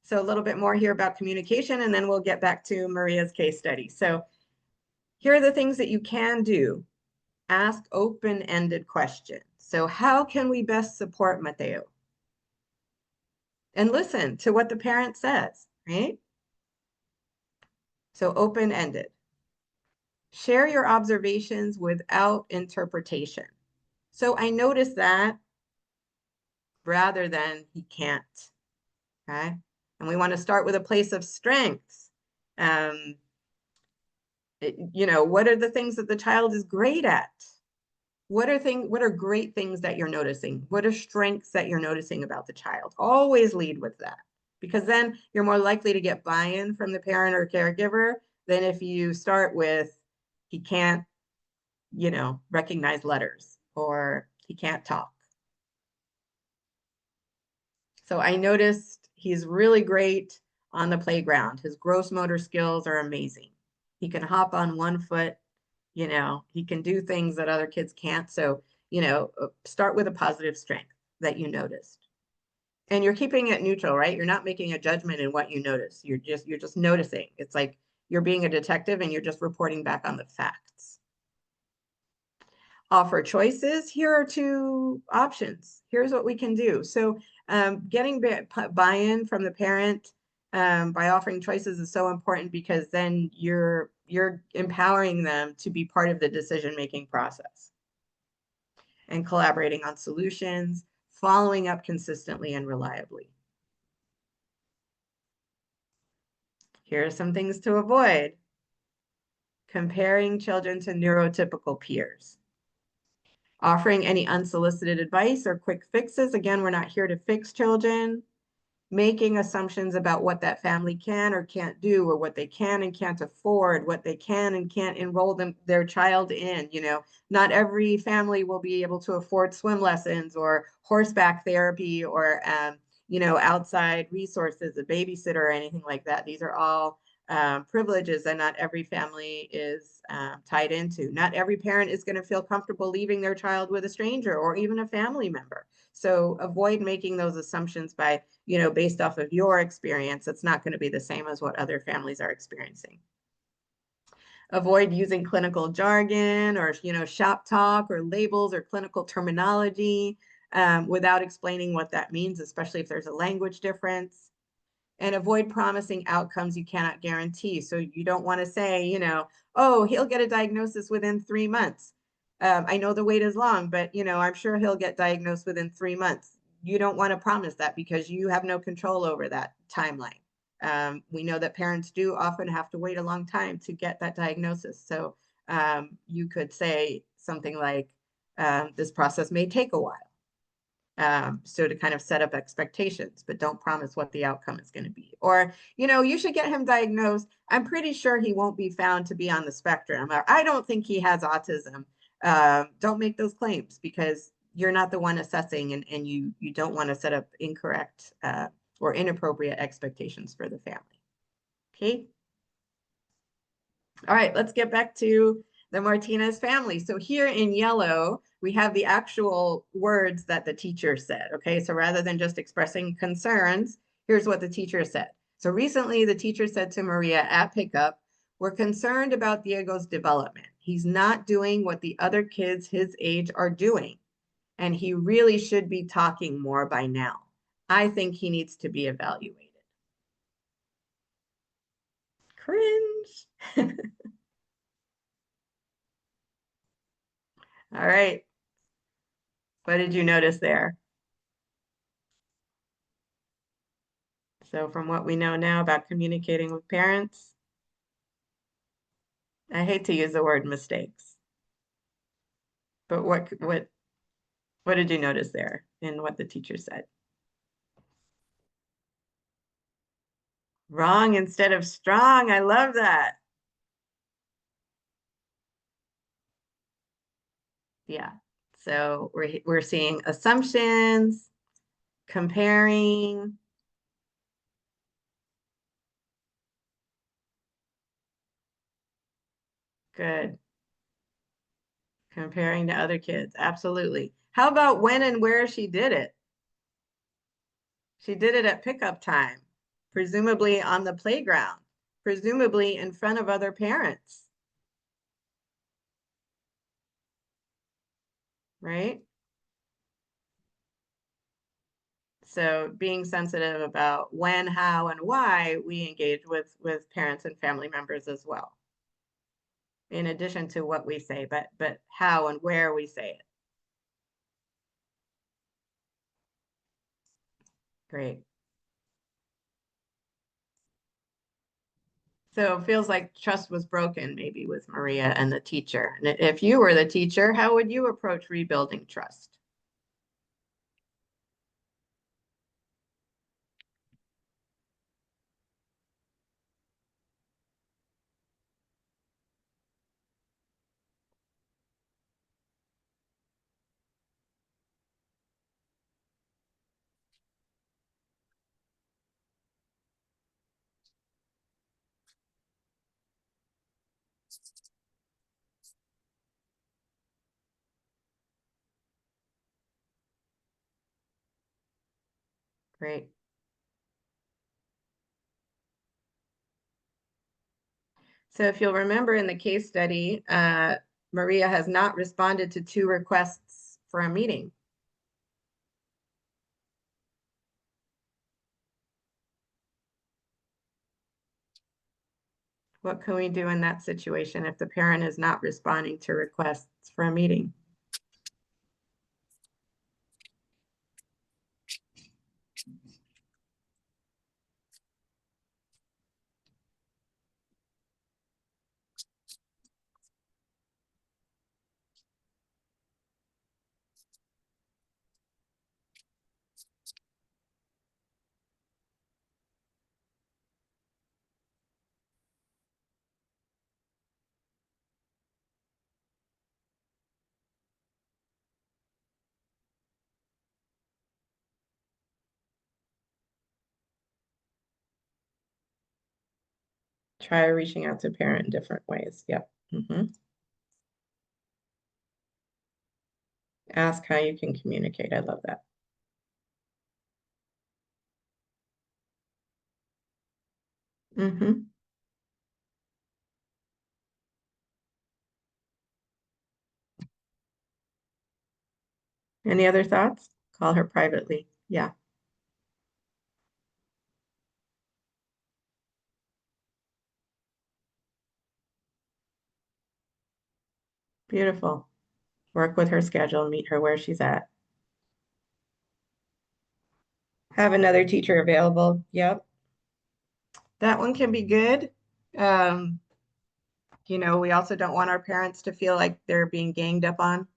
So a little bit more here about communication, and then we'll get back to Maria's case study. So here are the things that you can do. Ask open-ended questions. So how can we best support Mateo? And listen to what the parent says, right? So open-ended. Share your observations without interpretation. So I noticed that rather than he can't, okay? And we want to start with a place of strengths. What are the things that the child is great at? What are great things that you're noticing? What are strengths that you're noticing about the child? Always lead with that, because then you're more likely to get buy-in from the parent or caregiver than if you start with, he can't recognize letters, or he can't talk. So I noticed he's really great on the playground. His gross motor skills are amazing. He can hop on one foot, he can do things that other kids can't. So, start with a positive strength that you noticed. And you're keeping it neutral, right? You're not making a judgment in what you notice. You're just noticing. It's like you're being a detective and you're just reporting back on the facts. Offer choices. Here are two options. Here's what we can do. So getting buy-in from the parent by offering choices is so important, because then you're empowering them to be part of the decision-making process, and collaborating on solutions, following up consistently and reliably. Here are some things to avoid. Comparing children to neurotypical peers. Offering any unsolicited advice or quick fixes. Again, we're not here to fix children. Making assumptions about what that family can or can't do, or what they can and can't afford, what they can and can't enroll their child in. Not every family will be able to afford swim lessons or horseback therapy or outside resources, a babysitter or anything like that. These are all privileges that not every family is tied into. Not every parent is going to feel comfortable leaving their child with a stranger or even a family member. So avoid making those assumptions by, based off of your experience. It's not going to be the same as what other families are experiencing. Avoid using clinical jargon or, shop talk or labels or clinical terminology without explaining what that means, especially if there's a language difference. And avoid promising outcomes you cannot guarantee. So you don't want to say, oh, he'll get a diagnosis within 3 months. I know the wait is long, but I'm sure he'll get diagnosed within 3 months. You don't want to promise that, because you have no control over that timeline. We know that parents do often have to wait a long time to get that diagnosis. So you could say something like, this process may take a while. So to kind of set up expectations, but don't promise what the outcome is going to be. Or, you should get him diagnosed. I'm pretty sure he won't be found to be on the spectrum. Or, I don't think he has autism. Don't make those claims, because you're not the one assessing, and you don't want to set up incorrect or inappropriate expectations for the family. Okay. All right, let's get back to the Martinez family. So here in yellow, we have the actual words that the teacher said. Okay, so rather than just expressing concerns, here's what the teacher said. So recently, the teacher said to Maria at pickup, "We're concerned about Diego's development. He's not doing what the other kids his age are doing, and he really should be talking more by now. I think he needs to be evaluated." Cringe. All right. What did you notice there? So from what we know now about communicating with parents, I hate to use the word mistakes, but what did you notice there in what the teacher said? Wrong instead of strong. I love that. Yeah. So we're seeing assumptions, comparing. Good. Comparing to other kids. Absolutely. How about when and where she did it? She did it at pickup time, presumably on the playground, presumably in front of other parents, right? So being sensitive about when, how, and why we engage with parents and family members as well, in addition to what we say, but how and where we say it. Great. So it feels like trust was broken maybe with Maria and the teacher. And if you were the teacher, how would you approach rebuilding trust? Great. So if you'll remember in the case study, Maria has not responded to 2 requests for a meeting. What can we do in that situation if the parent is not responding to requests for a meeting? Try reaching out to parent in different ways. Yep. Ask how you can communicate. I love that. Any other thoughts? Call her privately. Yeah. Beautiful. Work with her schedule, meet her where she's at. Have another teacher available. Yep. That one can be good. You know, we also don't want our parents to feel like they're being ganged up on.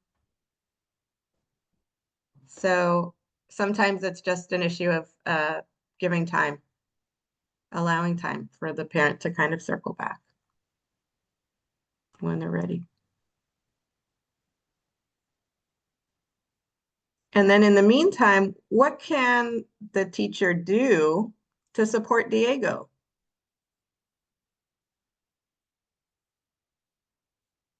So sometimes it's just an issue of giving time, allowing time for the parent to kind of circle back when they're ready. And then in the meantime, what can the teacher do to support Diego?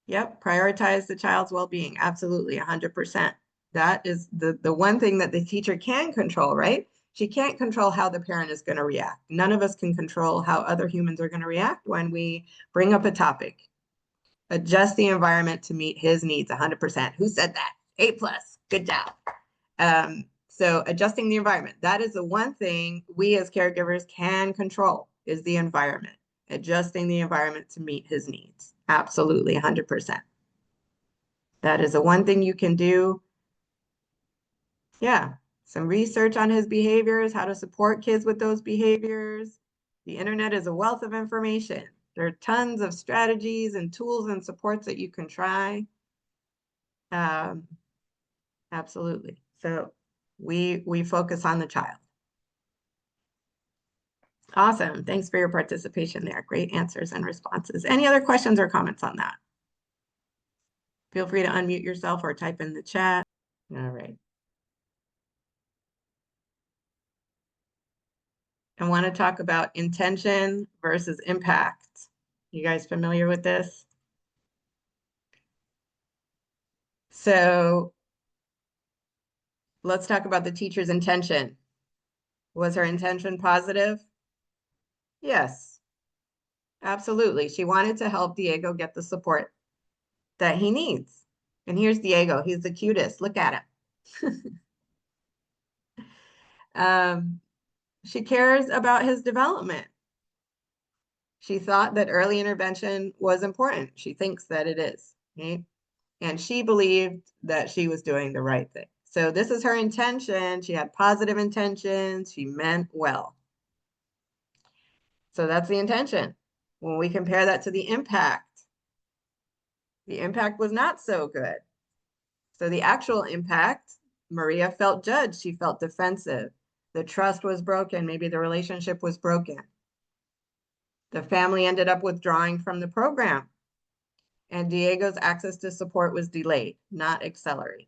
Yep, prioritize the child's well-being. Absolutely, 100%. That is the one thing that the teacher can control, right? She can't control how the parent is going to react. None of us can control how other humans are going to react when we bring up a topic. Adjust the environment to meet his needs 100%. Who said that? A+. Good job. So adjusting the environment, that is the one thing we as caregivers can control, is the environment. Adjusting the environment to meet his needs. Absolutely, 100%. That is the one thing you can do. Yeah, some research on his behaviors, how to support kids with those behaviors. The internet is a wealth of information. There are tons of strategies and tools and supports that you can try. Absolutely. So we focus on the child. Awesome. Thanks for your participation there. Great answers and responses. Any other questions or comments on that? Feel free to unmute yourself or type in the chat. All right. I want to talk about intention versus impact. You guys familiar with this? So let's talk about the teacher's intention. Was her intention positive? Yes, absolutely. She wanted to help Diego get the support that he needs. And here's Diego. He's the cutest. Look at him. She cares about his development. She thought that early intervention was important. She thinks that it is, right? And she believed that she was doing the right thing. So this is her intention. She had positive intentions. She meant well. So that's the intention. When we compare that to the impact was not so good. So the actual impact, Maria felt judged. She felt defensive. The trust was broken. Maybe the relationship was broken. The family ended up withdrawing from the program. And Diego's access to support was delayed, not accelerated.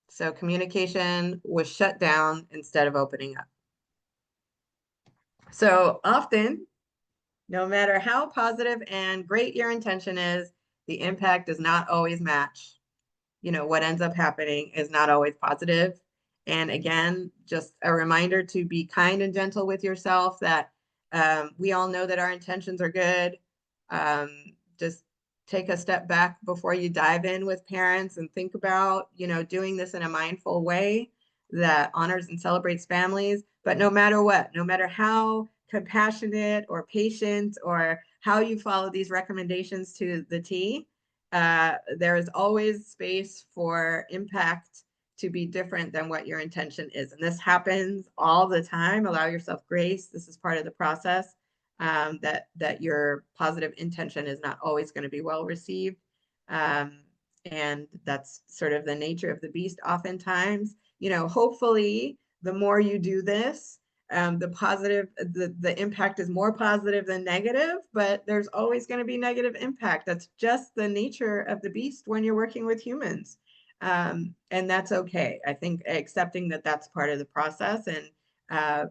So communication was shut down instead of opening up. So often, no matter how positive and great your intention is, the impact does not always match. You know, what ends up happening is not always positive. And again, just a reminder to be kind and gentle with yourself, that we all know that our intentions are good. Just take a step back before you dive in with parents and think about, doing this in a mindful way that honors and celebrates families. But no matter what, no matter how compassionate or patient or how you follow these recommendations to the T, there is always space for impact to be different than what your intention is. And this happens all the time. Allow yourself grace. This is part of the process, that your positive intention is not always going to be well received. And that's sort of the nature of the beast oftentimes. Hopefully the more you do this, the impact is more positive than negative, but there's always going to be negative impact. That's just the nature of the beast when you're working with humans. And that's okay. I think accepting that that's part of the process, and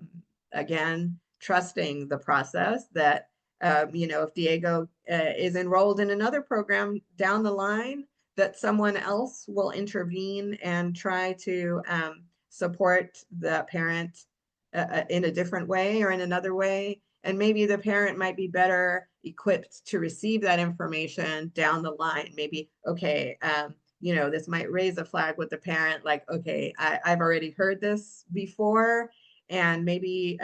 again, trusting the process that, if Diego is enrolled in another program down the line, that someone else will intervene and try to support the parent in a different way or in another way. And maybe the parent might be better equipped to receive that information down the line. Maybe, okay, this might raise a flag with the parent, like, okay, I've already heard this before. And maybe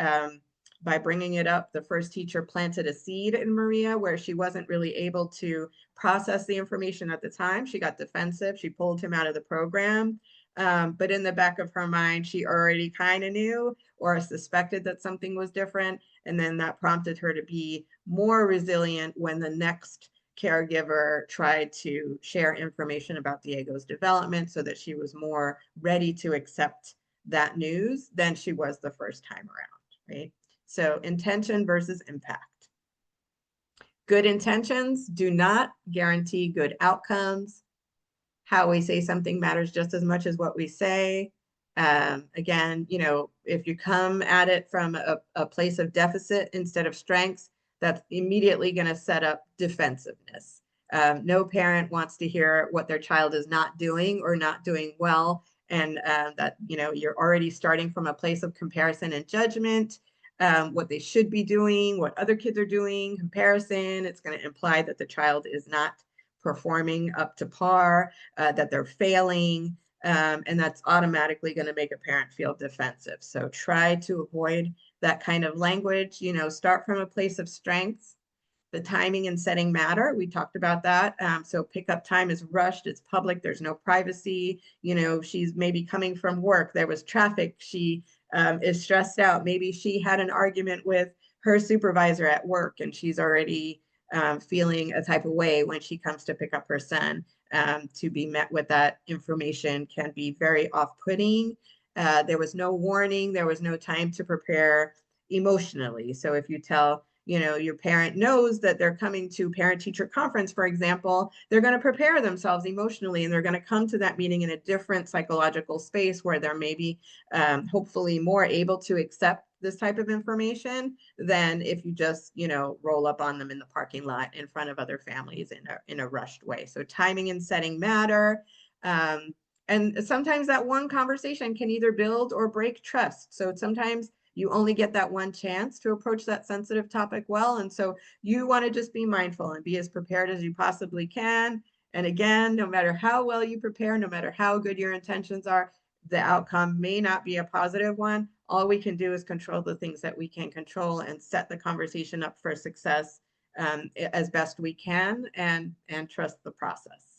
by bringing it up, the first teacher planted a seed in Maria where she wasn't really able to process the information at the time. She got defensive. She pulled him out of the program. But in the back of her mind, she already kind of knew or suspected that something was different. And then that prompted her to be more resilient when the next caregiver tried to share information about Diego's development, so that she was more ready to accept that news than she was the first time around, right? So intention versus impact. Good intentions do not guarantee good outcomes. How we say something matters just as much as what we say. Again, if you come at it from a place of deficit instead of strengths, that's immediately going to set up defensiveness. No parent wants to hear what their child is not doing or not doing well, and that you're already starting from a place of comparison and judgment. What they should be doing, what other kids are doing, comparison. It's going to imply that the child is not performing up to par, that they're failing, and that's automatically going to make a parent feel defensive. So try to avoid that kind of language. Start from a place of strengths. The timing and setting matter. We talked about that. So pickup time is rushed. It's public. There's no privacy. She's maybe coming from work. There was traffic. She is stressed out. Maybe she had an argument with her supervisor at work, and she's already feeling a type of way when she comes to pick up her son. To be met with that information can be very off-putting. There was no warning. There was no time to prepare emotionally. So if you tell, your parent knows that they're coming to parent-teacher conference, for example, they're going to prepare themselves emotionally, and they're going to come to that meeting in a different psychological space where they're maybe hopefully more able to accept this type of information than if you just, roll up on them in the parking lot in front of other families in a rushed way. So timing and setting matter. And sometimes that one conversation can either build or break trust. So sometimes you only get that one chance to approach that sensitive topic well. And so you want to just be mindful and be as prepared as you possibly can. And again, no matter how well you prepare, no matter how good your intentions are, the outcome may not be a positive one. All we can do is control the things that we can control and set the conversation up for success as best we can, and trust the process.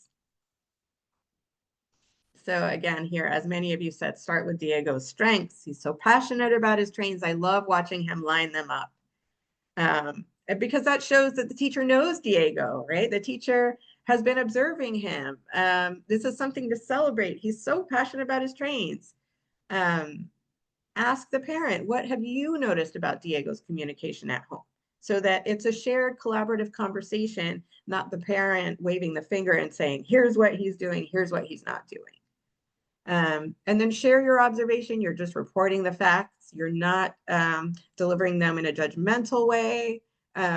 So again, here, as many of you said, start with Diego's strengths. He's so passionate about his trains. I love watching him line them up. Because that shows that the teacher knows Diego, right? The teacher has been observing him. This is something to celebrate. He's so passionate about his trains. Ask the parent, what have you noticed about Diego's communication at home? So that it's a shared collaborative conversation, not the parent waving the finger and saying, here's what he's doing, here's what he's not doing. And then share your observation. You're just reporting the facts. You're not delivering them in a judgmental way.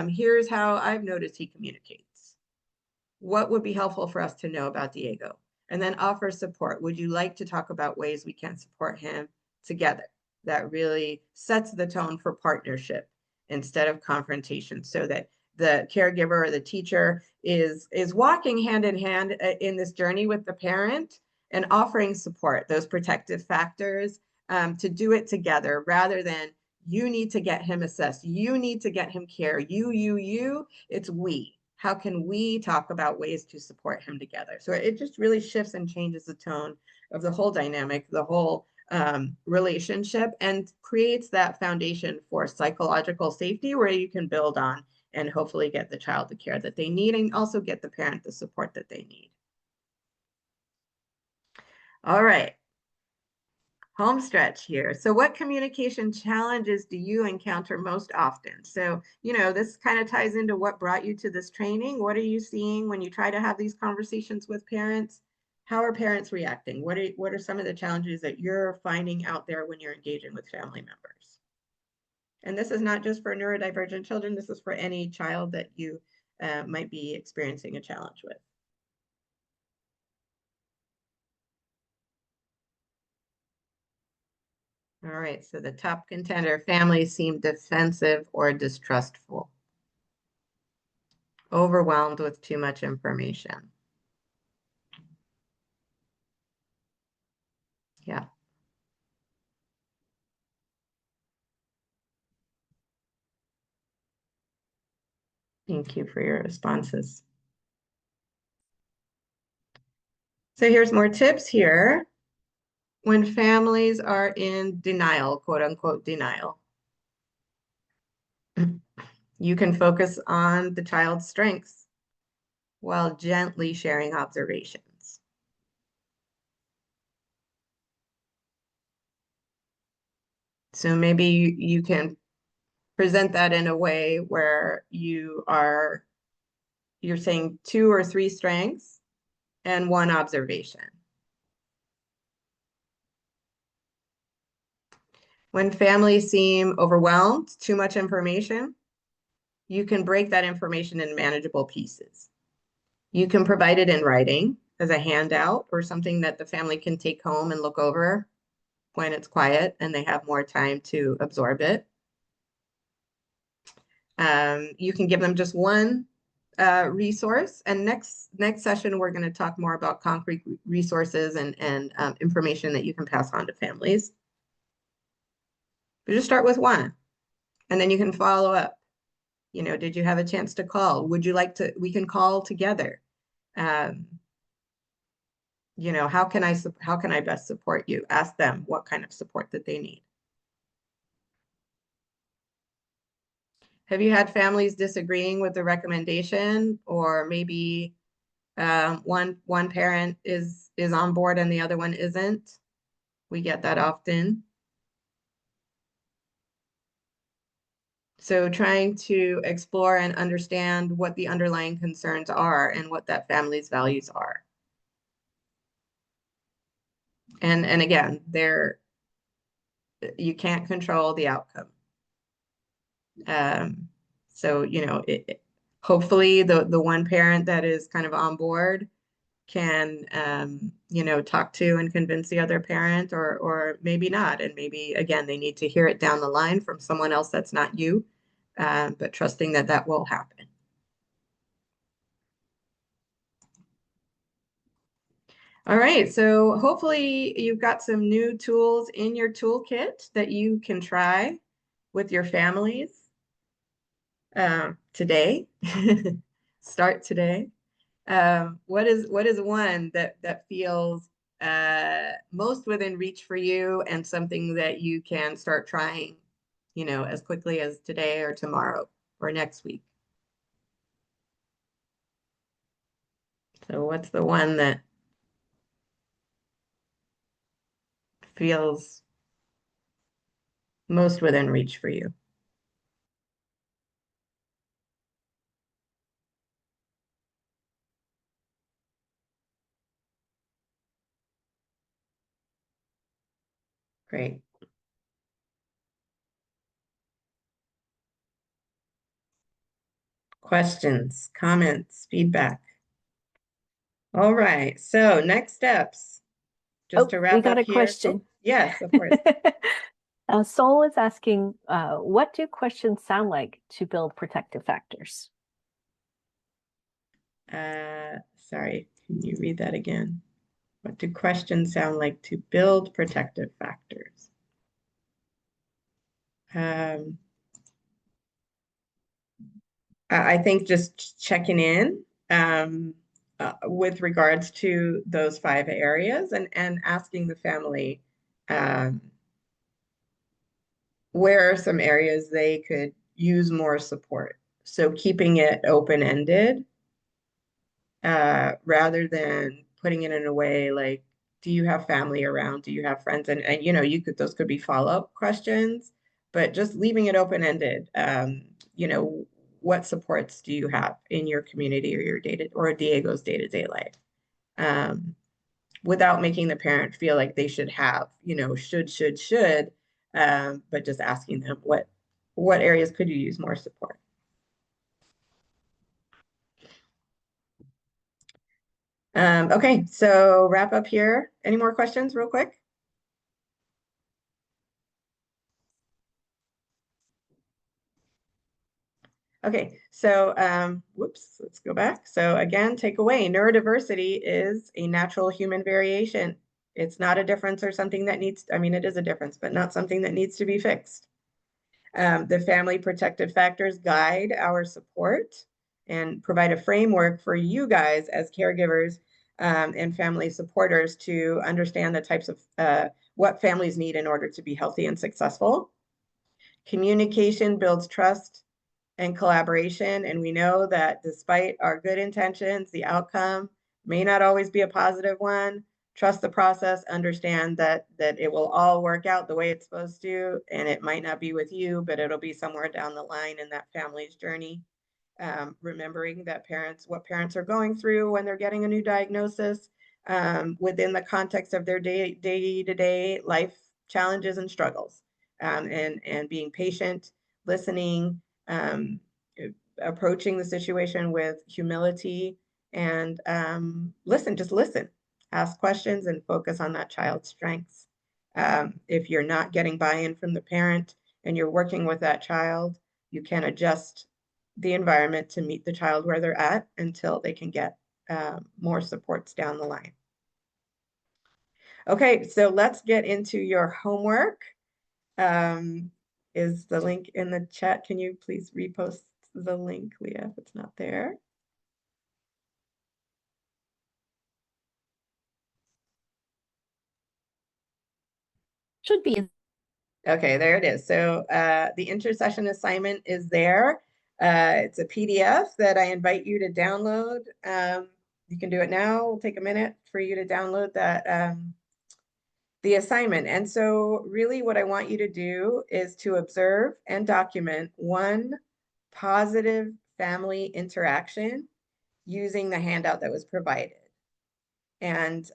Here's how I've noticed he communicates. What would be helpful for us to know about Diego? And then offer support. Would you like to talk about ways we can support him together? That really sets the tone for partnership instead of confrontation, so that the caregiver or the teacher is walking hand in hand in this journey with the parent and offering support, those protective factors, to do it together rather than you need to get him assessed, you need to get him care, you, it's we. How can we talk about ways to support him together? So it just really shifts and changes the tone of the whole dynamic, the whole relationship, and creates that foundation for psychological safety where you can build on and hopefully get the child the care that they need and also get the parent the support that they need. All right. Home stretch here. So what communication challenges do you encounter most often? So, this kind of ties into what brought you to this training. What are you seeing when you try to have these conversations with parents? How are parents reacting? What are some of the challenges that you're finding out there when you're engaging with family members? And this is not just for neurodivergent children. This is for any child that you might be experiencing a challenge with. All right, so the top contender, families seem defensive or distrustful, overwhelmed with too much information. Yeah. Thank you for your responses. So here's more tips here. When families are in denial, quote unquote denial, you can focus on the child's strengths while gently sharing observations. So maybe you can present that in a way where you're saying 2 or 3 strengths and 1 observation. When families seem overwhelmed, too much information, you can break that information in manageable pieces. You can provide it in writing as a handout or something that the family can take home and look over when it's quiet and they have more time to absorb it. You can give them just one resource, and next session we're going to talk more about concrete resources and information that you can pass on to families. But just start with one, and then you can follow up. Did you have a chance to call? Would you like to? We can call together. How can I best support you? Ask them what kind of support that they need. Have you had families disagreeing with the recommendation, or maybe one parent is on board and the other one isn't? We get that often. So trying to explore and understand what the underlying concerns are and what that family's values are. And again, you can't control the outcome. So, hopefully the one parent that is kind of on board can, talk to and convince the other parent, or maybe not. And maybe, again, they need to hear it down the line from someone else that's not you, but trusting that will happen. All right, so hopefully you've got some new tools in your toolkit that you can try with your families today. Start today. What is one that feels most within reach for you and something that you can start trying, as quickly as today or tomorrow or next week? So what's the one that feels most within reach for you? Great. Questions, comments, feedback? All right, so next steps, just
Oh,
to
we
wrap
got
up
a
here. Oh,
question.
yes, of course.
Sol is asking, what do questions sound like to build protective factors?
Sorry, can you read that again? What do questions sound like to build protective factors? Um, I think just checking in with regards to those 5 areas and asking the family um, where are some areas they could use more support. So keeping it open-ended rather than putting it in a way like, do you have family around? Do you have friends? And you know, those could be follow-up questions, but just leaving it open-ended. You know, what supports do you have in your community or your or Diego's day-to-day life? Without making the parent feel like they should have, you know, should, but just asking them what areas could you use more support? Okay, so wrap up here. Any more questions real quick? Okay, so whoops, let's go back. So again, take away, neurodiversity is a natural human variation. It's not a difference or something that needs, I mean, it is a difference, but not something that needs to be fixed. The family protective factors guide our support and provide a framework for you guys as caregivers and family supporters to understand the types of what families need in order to be healthy and successful. Communication builds trust and collaboration. And we know that despite our good intentions, the outcome may not always be a positive one. Trust the process, understand that it will all work out the way it's supposed to, and it might not be with you, but it'll be somewhere down the line in that family's journey. Remembering that what parents are going through when they're getting a new diagnosis within the context of their day-to-day life challenges and struggles, and being patient, listening, um, approaching the situation with humility, and just listen, ask questions, and focus on that child's strengths. If you're not getting buy-in from the parent and you're working with that child, you can adjust the environment to meet the child where they're at until they can get more supports down the line. Okay, so let's get into your homework. Is the link in the chat? Can you please repost the link, Leah, if it's not there?
Should be.
Okay, there it is. So the intersession assignment is there. It's a PDF that I invite you to download. You can do it now. It'll take a minute for you to download that the assignment. And so really what I want you to do is to observe and document one positive family interaction using the handout that was provided. And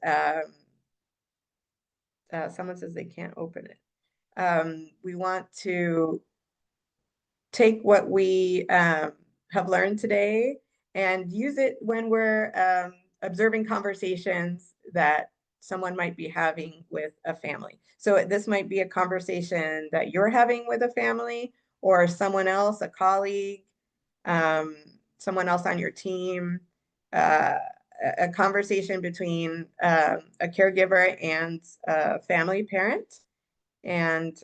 someone says they can't open it. We want to take what we have learned today and use it when we're observing conversations that someone might be having with a family. So this might be a conversation that you're having with a family or someone else, a colleague, someone else on your team, a conversation between a caregiver and a family parent. And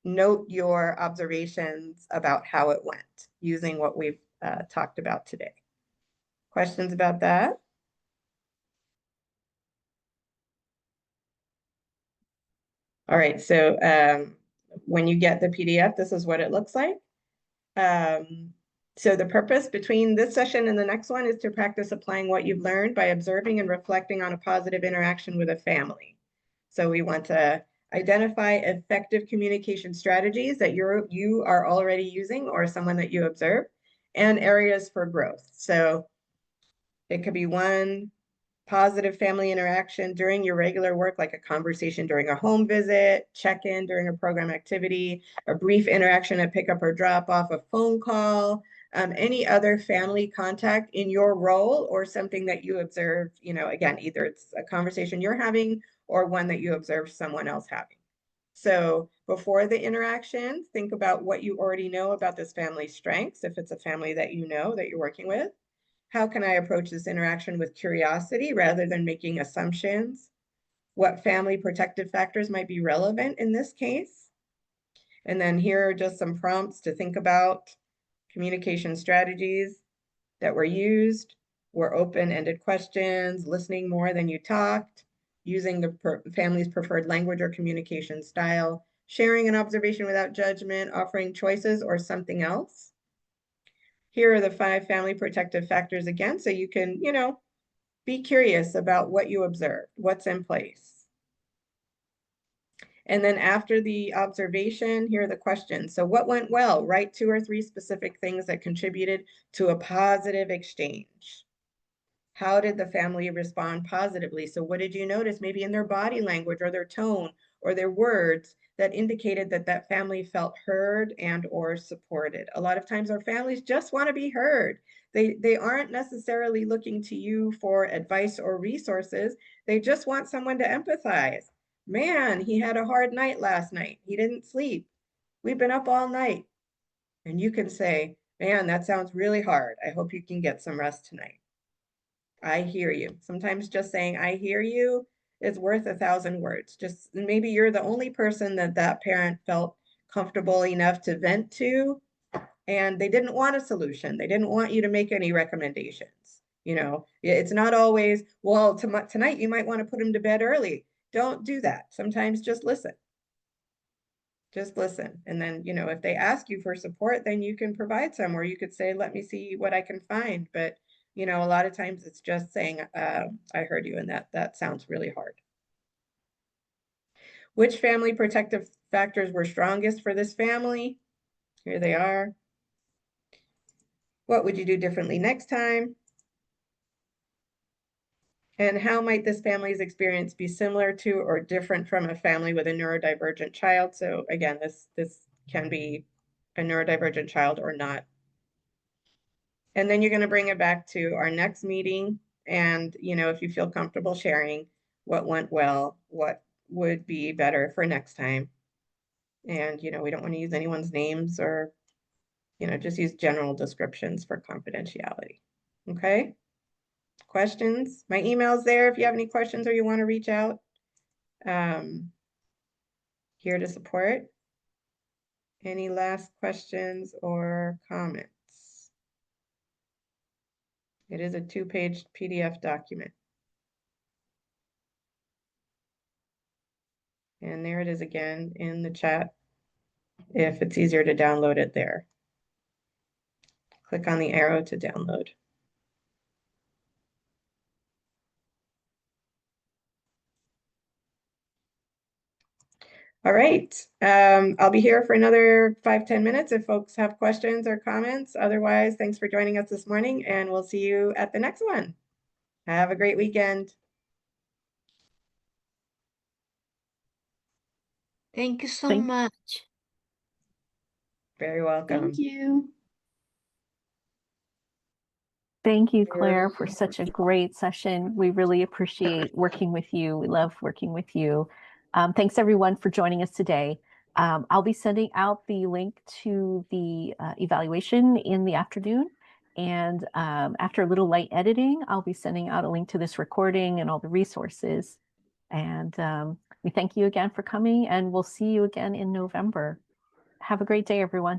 note your observations about how it went using what we've talked about today. Questions about that? All right, so when you get the PDF, this is what it looks like. So the purpose between this session and the next one is to practice applying what you've learned by observing and reflecting on a positive interaction with a family. So we want to identify effective communication strategies that you are already using or someone that you observe, and areas for growth. So it could be one positive family interaction during your regular work, like a conversation during a home visit, check-in during a program activity, a brief interaction at pickup or drop off, a phone call, Any other family contact in your role or something that you observe, again, either it's a conversation you're having or one that you observe someone else having. So before the interaction, think about what you already know about this family's strengths, if it's a family that you know that you're working with. How can I approach this interaction with curiosity rather than making assumptions? What family protective factors might be relevant in this case? And then here are just some prompts to think about. Communication strategies that were used were open-ended questions, listening more than you talked, using the family's preferred language or communication style, sharing an observation without judgment, offering choices, or something else. Here are the 5 family protective factors again, so you can, be curious about what you observed, what's in place. And then after the observation, here are the questions. So what went well? Write 2 or 3 specific things that contributed to a positive exchange. How did the family respond positively? So what did you notice maybe in their body language or their tone or their words that indicated that that family felt heard and or supported? A lot of times our families just want to be heard. They aren't necessarily looking to you for advice or resources. They just want someone to empathize. Man, he had a hard night last night. He didn't sleep. We've been up all night. And you can say, man, that sounds really hard. I hope you can get some rest tonight. I hear you. Sometimes just saying, I hear you is worth 1,000 words. Just maybe you're the only person that parent felt comfortable enough to vent to, and they didn't want a solution. They didn't want you to make any recommendations. It's not always, well, tonight you might want to put him to bed early. Don't do that. Sometimes just listen. Just listen. And then, if they ask you for support, then you can provide some, or you could say, let me see what I can find. But, a lot of times it's just saying, I heard you, and that sounds really hard. Which family protective factors were strongest for this family? Here they are. What would you do differently next time? And how might this family's experience be similar to or different from a family with a neurodivergent child? So again, this can be a neurodivergent child or not. And then you're going to bring it back to our next meeting. And, if you feel comfortable sharing what went well, what would be better for next time. And, we don't want to use anyone's names or, just use general descriptions for confidentiality. Okay? Questions? My email's there if you have any questions or you want to reach out. Here to support. Any last questions or comments? It is a 2-page PDF document. And there it is again in the chat, if it's easier to download it there. Click on the arrow to download. All right, I'll be here for another 5-10 minutes if folks have questions or comments. Otherwise, thanks for joining us this morning, and we'll see you at the next one. Have a great weekend.
Thank you so much.
Very welcome.
Thank you.
Thank you, Claire, for such a great session. We really appreciate working with you. We love working with you. Thanks, everyone, for joining us today. I'll be sending out the link to the evaluation in the afternoon. And after a little light editing, I'll be sending out a link to this recording and all the resources. And we thank you again for coming, and we'll see you again in November. Have a great day, everyone.